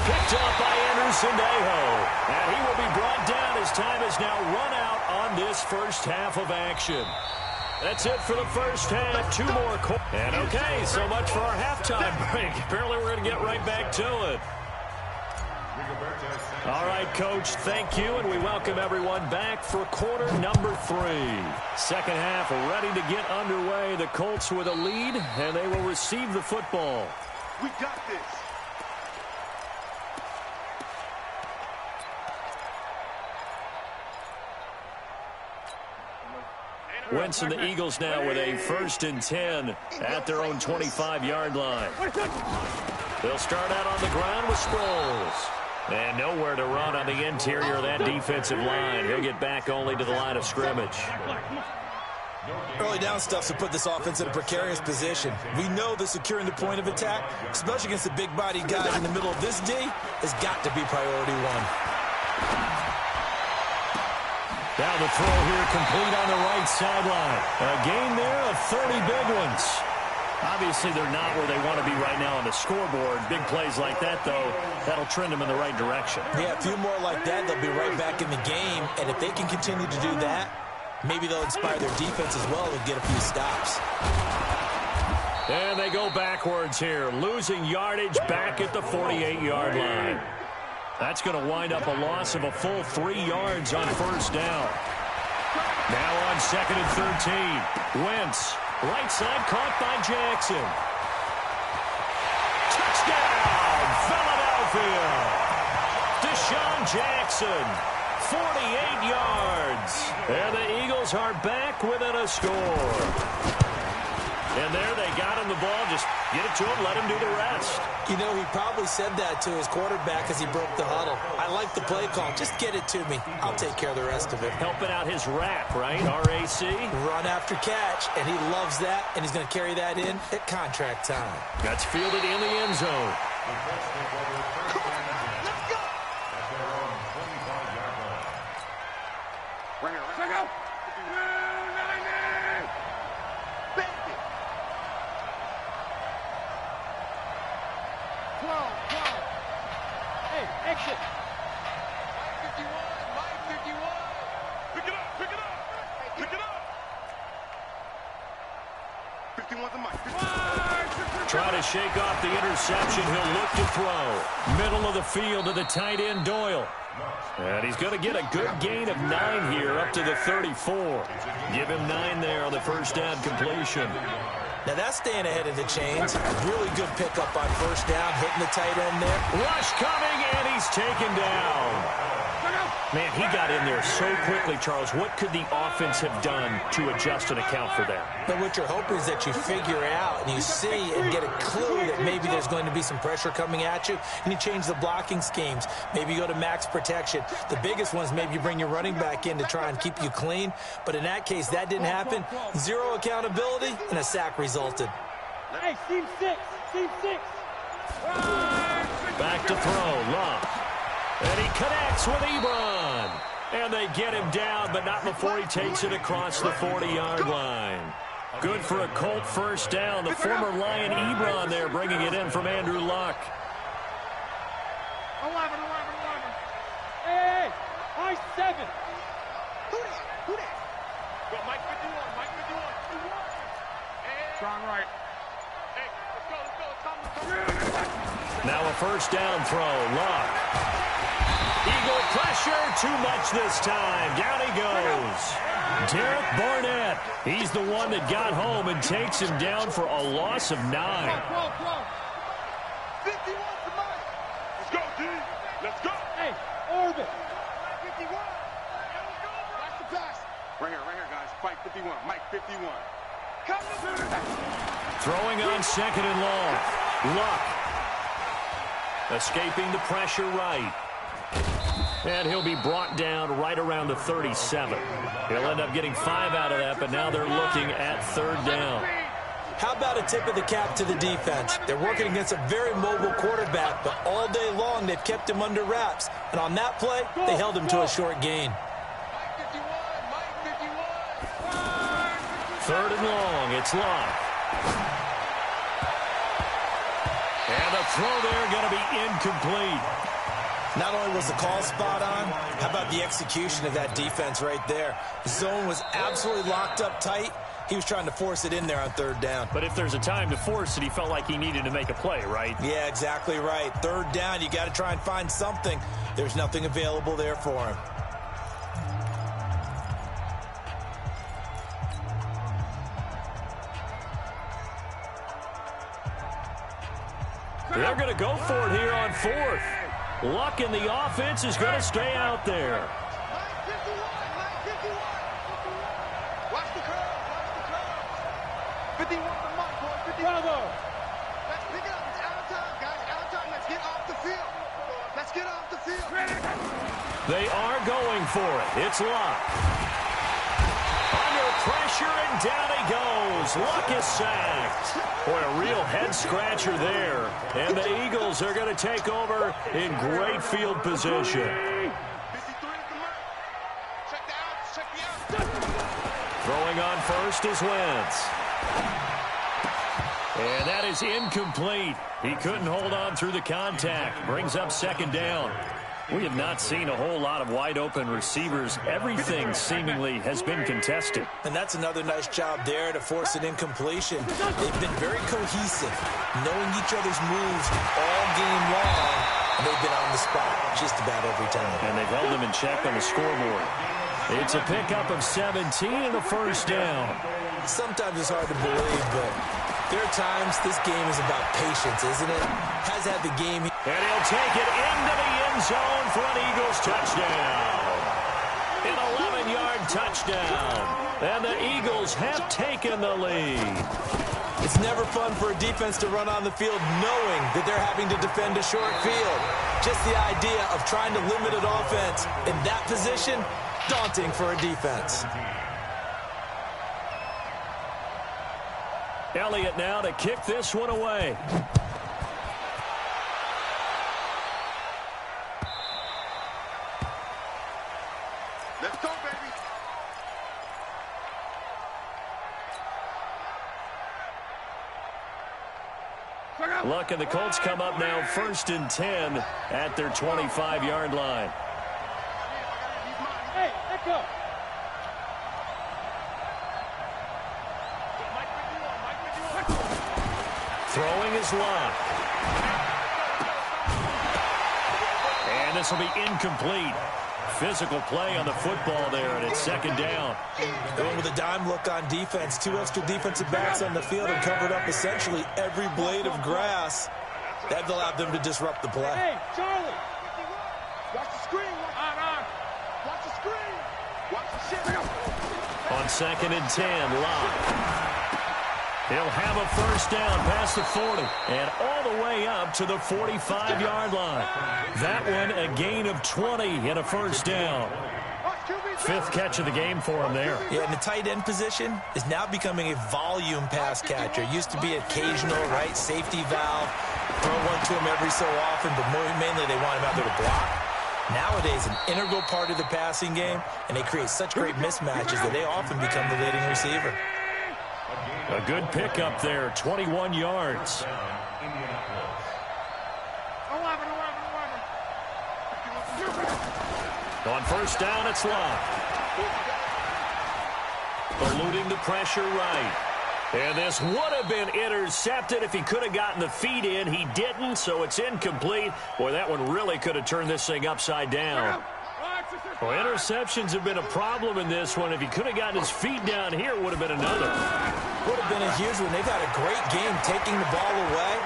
Speaker 1: Picked up by Anderson-Dejo. And he will be brought down as time has now run out on this first half of action. That's it for the first half. 2 more. And okay, so much for our halftime break. Apparently we're going to get right back to it. All right, Coach, thank you, and we welcome everyone back for quarter number 3. Second half ready to get underway. The Colts with a lead, and they will receive the football.
Speaker 5: We got this.
Speaker 1: Wentz and the Eagles now with a 1st and 10 at their own 25-yard line. They'll start out on the ground with Sproles. And nowhere to run on the interior of that defensive line. He'll get back only to the line of scrimmage.
Speaker 2: Early down stuff to put this offense in a precarious position. We know that securing the point of attack, especially against the big-bodied guys in the middle of this D, has got to be priority 1.
Speaker 1: Down the throw here, complete on the right sideline. A gain there of 30 big ones. Obviously, they're not where they want to be right now on the scoreboard. Big plays like that, though, that'll trend them in the right direction.
Speaker 2: Yeah, a few more like that, they'll be right back in the game. And if they can continue to do that, maybe they'll inspire their defense as well and get a few stops.
Speaker 1: And they go backwards here, losing yardage back at the 48-yard line. That's going to wind up a loss of a full 3 yards on first down. Now on 2nd and 13. Wentz, right side caught by Jackson. Touchdown, Philadelphia. Deshaun Jackson, 48 yards. And the Eagles are back within a score. And there they got him the ball. Just get it to him, let him do the rest.
Speaker 2: You know, he probably said that to his quarterback as he broke the huddle. I like the play call. Just get it to me. I'll take care of the rest of it.
Speaker 1: Helping out his RAC, right? R-A-C.
Speaker 2: Run after catch, and he loves that, and he's going to carry that in at contract time.
Speaker 1: That's fielded in the end zone.
Speaker 4: Check out! 12. Hey, exit.
Speaker 5: Mike 51. Pick it up. 51's a Mike.
Speaker 4: 5, 6,
Speaker 1: Trying to shake off the interception. He'll look to throw. Middle of the field to the tight end, Doyle. And he's going to get a good gain of 9 here up to the 34. Give him 9 there on the first down completion.
Speaker 2: Now that's staying ahead of the chains. Really good pickup on first down, hitting the tight end there.
Speaker 1: Rush coming, and he's taken down. Man, he got in there so quickly, Charles. What could the offense have done to adjust and account for that?
Speaker 2: But what you're hoping is that you figure out and you see and get a clue that maybe there's going to be some pressure coming at you, and you change the blocking schemes. Maybe you go to max protection. The biggest one is maybe you bring your running back in to try and keep you clean. But in that case, that didn't happen. 0 accountability, and a sack resulted.
Speaker 4: Hey, team 6. Team 6.
Speaker 1: Back to throw, Love. And he connects with Ebron. And they get him down, but not before he takes it across the 40-yard line. Good for a Colt first down. The former Lion Ebron there bringing it in from Andrew Luck.
Speaker 4: 11. Hey, I 7.
Speaker 5: Who that? Go, Mike 51.
Speaker 4: Strong right.
Speaker 5: Hey, let's go.
Speaker 1: Now a first down throw, Luck. Eagle pressure, too much this time. Down he goes. Derek Barnett. He's the one that got home and takes him down for a loss of 9.
Speaker 5: 51 to Mike. Let's go, D. Let's go.
Speaker 4: Hey, Orbit.
Speaker 5: 51. Watch the pass. Right here, guys. Fight 51. Mike 51. Come to
Speaker 1: Throwing on second and long. Luck. Escaping the pressure right. And he'll be brought down right around the 37. He'll end up getting 5 out of that, but now they're looking at third down.
Speaker 2: How about a tip of the cap to the defense? They're working against a very mobile quarterback, but all day long they've kept him under wraps. And on that play, they held him to a short gain.
Speaker 5: Mike 51.
Speaker 1: Third and long, it's Luck. And the throw there going to be incomplete.
Speaker 2: Not only was the call spot on, how about the execution of that defense right there? The zone was absolutely locked up tight. He was trying to force it in there on third down.
Speaker 1: But if there's a time to force it, he felt like he needed to make a play, right?
Speaker 2: Yeah, exactly right. Third down, you got to try and find something. There's nothing available there for him.
Speaker 1: They're going to go for it here on fourth. Luck in the offense is going to stay out there.
Speaker 5: Mike 51. Watch the curve. 51 to Mike, boy. 51.
Speaker 4: Bravo.
Speaker 5: Let's pick it up. It's out of time, guys. Out of time. Let's get off the field.
Speaker 1: They are going for it. It's Luck. Under pressure, and down he goes. Luck is sacked. Boy, a real head-scratcher there. And the Eagles are going to take over in great field position.
Speaker 5: 53 to Mike. Check the outs.
Speaker 1: Throwing on first is Wentz. And that is incomplete. He couldn't hold on through the contact. Brings up second down. We have not seen a whole lot of wide-open receivers. Everything seemingly has been contested.
Speaker 2: And that's another nice job there to force an incompletion. They've been very cohesive, knowing each other's moves all game long, and they've been on the spot just about every time.
Speaker 1: And they've held them in check on the scoreboard. It's a pickup of 17 and a first down.
Speaker 2: Sometimes it's hard to believe, but there are times this game is about patience, isn't it? Has had the game.
Speaker 1: And he'll take it into the end zone for an Eagles touchdown. An 11-yard touchdown. And the Eagles have taken the lead.
Speaker 2: It's never fun for a defense to run on the field knowing that they're having to defend a short field. Just the idea of trying to limit an offense in that position, daunting for a defense.
Speaker 1: Elliott now to kick this one away.
Speaker 5: Let's go, baby.
Speaker 1: Luck and the Colts come up now first and 10 at their 25-yard line.
Speaker 4: Hey, let go.
Speaker 1: Throwing is Luck. And this will be incomplete. Physical play on the football there, and it's second down.
Speaker 2: Going with a dime look on defense. 2 extra defensive backs on the field and covered up essentially every blade of grass. That allowed them to disrupt the play.
Speaker 4: Hey, Charlie! Watch the screen! Watch the screen! Watch the shit!
Speaker 1: On 2nd and 10, Locke. He'll have a first down past the 40 and all the way up to the 45-yard line. That one a gain of 20 and a first down. 5th catch of the game for him there.
Speaker 2: Yeah, and the tight end position is now becoming a volume pass catcher. It used to be occasional, right, safety valve. Throw one to him every so often, but mainly they want him out there to block. Nowadays, an integral part of the passing game, and they create such great mismatches that they often become the leading receiver.
Speaker 1: A good pickup there, 21 yards.
Speaker 4: 11.
Speaker 1: On first down, it's Locke. Eluding the pressure right. And this would have been intercepted if he could have gotten the feet in. He didn't, so it's incomplete. Boy, that one really could have turned this thing upside down. Well, interceptions have been a problem in this one. If he could have gotten his feet down here, it would have been another.
Speaker 2: Would have been a huge one. They've had a great game taking the ball away.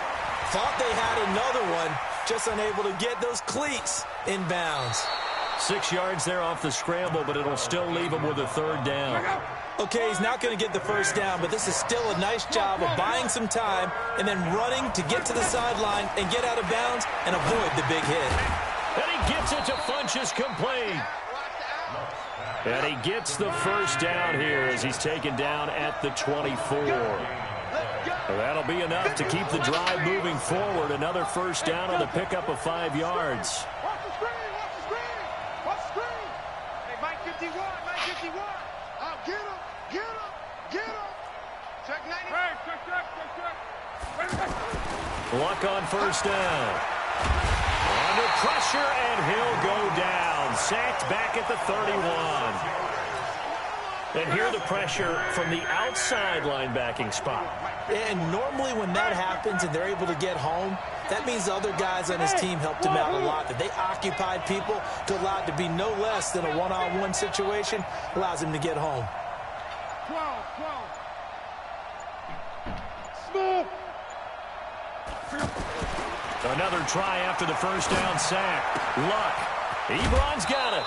Speaker 2: Thought they had another one, just unable to get those cleats in bounds.
Speaker 1: 6 yards there off the scramble, but it'll still leave him with a third down.
Speaker 2: Okay, he's not going to get the first down, but this is still a nice job of buying some time and then running to get to the sideline and get out of bounds and avoid the big hit.
Speaker 1: And he gets it to Funchess complete. And he gets the first down here as he's taken down at the 24. That'll be enough to keep the drive moving forward. Another first down on the pickup of 5 yards.
Speaker 4: Watch the screen! Watch the screen! Hey, Mike 51! Oh, get him! Check 90. Hey, check.
Speaker 1: Luck on first down. Under pressure, and he'll go down. Sacked back at the 31. And here the pressure from the outside linebacking spot.
Speaker 2: And normally when that happens and they're able to get home, that means the other guys on his team helped him out a lot. That they occupied people to allow it to be no less than a one-on-one situation, allows him to get home.
Speaker 4: 12. Smooth.
Speaker 1: Another try after the first down sack. Luck. Ebron's got it.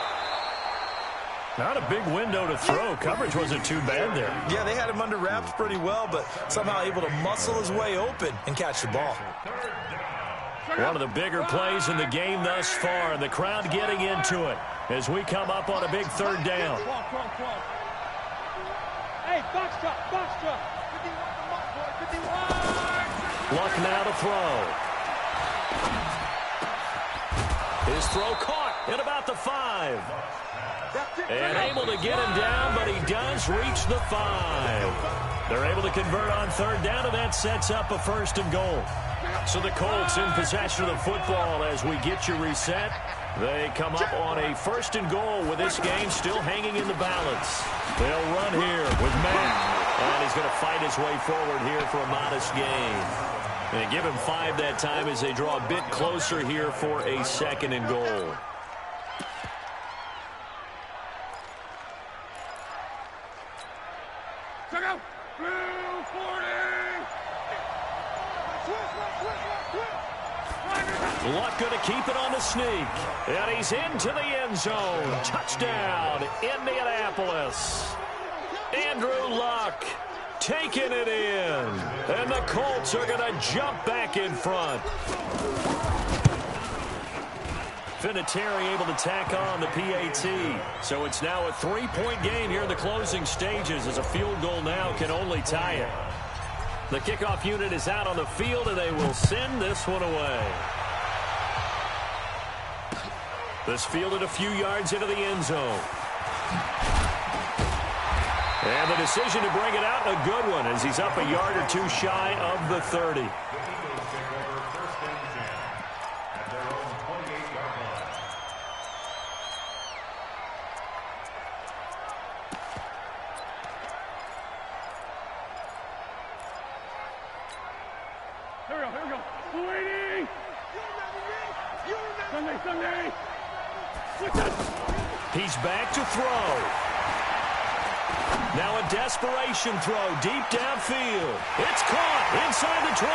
Speaker 1: Not a big window to throw. Coverage wasn't too bad there.
Speaker 2: Yeah, they had him under wraps pretty well, but somehow able to muscle his way open and catch the ball.
Speaker 1: One of the bigger plays in the game thus far, and the crowd getting into it as we come up on a big third down.
Speaker 4: Hey, box truck. 51.
Speaker 1: Luck now to throw. His throw caught at about the 5. And able to get him down, but he does reach the 5. They're able to convert on third down, and that sets up a 1st and goal. So the Colts in possession of the football as we get you reset. They come up on a 1st and goal with this game still hanging in the balance. They'll run here with Matt, and he's going to fight his way forward here for a modest gain. And give him 5 that time as they draw a bit closer here for a 2nd and goal.
Speaker 4: Check out. Blue 40.
Speaker 1: Luck going to keep it on the sneak. And he's into the end zone. Touchdown, Indianapolis. Andrew Luck taking it in. And the Colts are going to jump back in front. Vinatieri able to tack on the PAT. So it's now a 3-point game here in the closing stages as a field goal now can only tie it. The kickoff unit is out on the field, and they will send this one away. This fielded a few yards into the end zone. And the decision to bring it out, a good one, as he's up a yard or 2 shy of the 30. He's back to throw. Now a desperation throw deep downfield. It's caught inside the 25.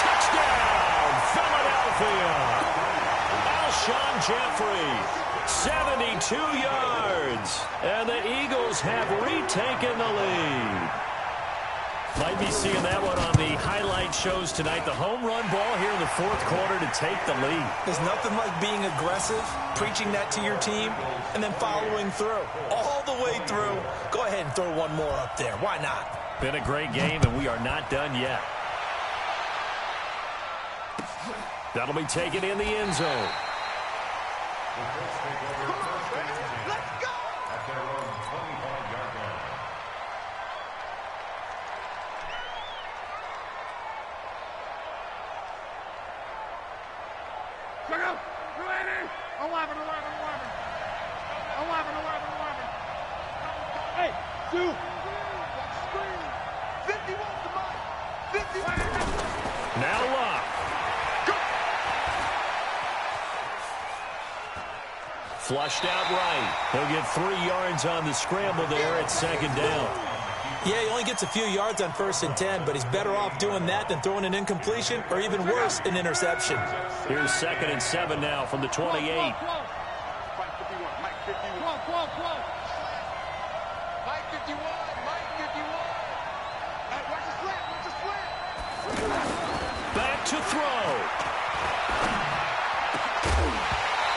Speaker 1: Touchdown, Philadelphia. Alshon Jeffrey, 72 yards. And the Eagles have retaken the lead. Might be seeing that one on the highlight shows tonight. The home run ball here in the fourth quarter to take the lead.
Speaker 2: There's nothing like being aggressive, preaching that to your team, and then following through. All the way through. Go ahead and throw one more up there. Why not?
Speaker 1: Been a great game, and we are not done yet. That'll be taken in the end zone.
Speaker 5: Let's go!
Speaker 3: At their own 25-yard line.
Speaker 4: Check out. Ready? 11. Hey, 2.
Speaker 5: Screen. 51 to Mike. 51.
Speaker 1: Now Locke. Flushed out right. He'll get 3 yards on the scramble there at second down.
Speaker 2: Yeah, he only gets a few yards on 1st and 10, but he's better off doing that than throwing an incompletion or even worse, an interception.
Speaker 1: Here's 2nd and 7 now from the 28.
Speaker 5: Mike 51. Mike 51. Mike 51. Mike 51. Hey, watch the slant. Watch the slant.
Speaker 1: Back to throw.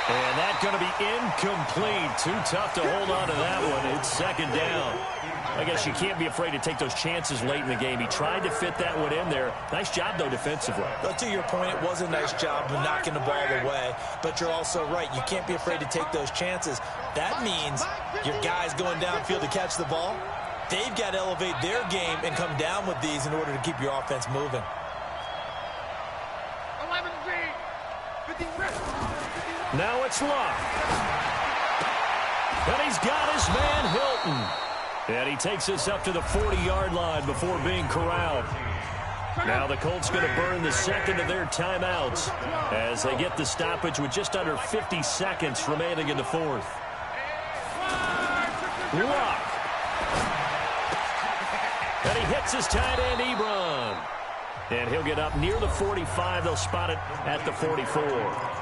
Speaker 1: And that's going to be incomplete. Too tough to hold on to that one. It's second down. I guess you can't be afraid to take those chances late in the game. He tried to fit that one in there. Nice job, though, defensively.
Speaker 2: But to your point, it was a nice job of knocking the ball away. But you're also right. You can't be afraid to take those chances. That means your guys going downfield to catch the ball, they've got to elevate their game and come down with these in order to keep your offense moving.
Speaker 4: 11 Z. 53.
Speaker 1: Now it's Locke. And he's got his man Hilton. And he takes us up to the 40-yard line before being corralled. Now the Colts going to burn the second of their timeouts as they get the stoppage with just under 50 seconds remaining in the fourth. Locke. And he hits his tight end, Ebron. And he'll get up near the 45. They'll spot it at the 44.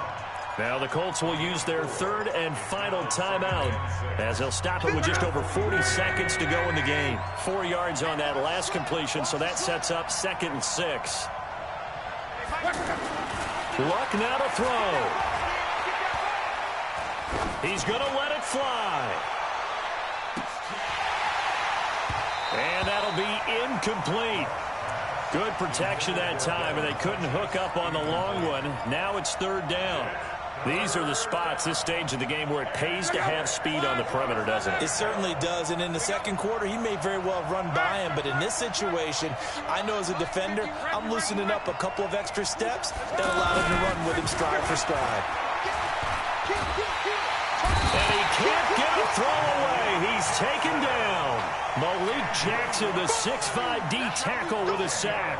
Speaker 1: Now the Colts will use their 3rd and final timeout as they'll stop it with just over 40 seconds to go in the game. 4 yards on that last completion, so that sets up 2nd and 6. Luck now to throw. He's going to let it fly. And that'll be incomplete. Good protection that time, and they couldn't hook up on the long one. Now it's 3rd down. These are the spots, this stage of the game, where it pays to have speed on the perimeter, doesn't it?
Speaker 2: It certainly does, and in the second quarter, he may very well run by him, but in this situation, I know as a defender, I'm loosening up a couple of extra steps that allow him to run with him stride for stride.
Speaker 1: And he can't get a throw away. He's taken down. Malik Jackson, the 6'5" D tackle with a sack.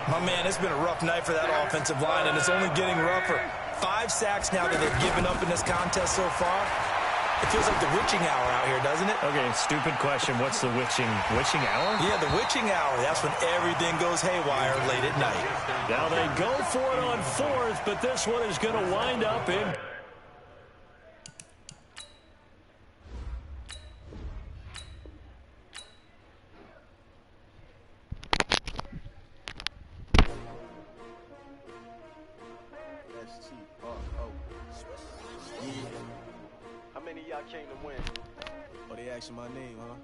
Speaker 2: My man, it's been a rough night for that offensive line, and it's only getting rougher. 5 sacks now that they've given up in this contest so far. It feels like the witching hour out here, doesn't it?
Speaker 1: Okay, stupid question. What's the witching hour?
Speaker 2: Yeah, the witching hour. That's when everything goes haywire late at night.
Speaker 1: Now they go for it on 4th, but this one is going to wind up in...
Speaker 5: How many of y'all came to win?
Speaker 7: Oh, they asking my name, huh?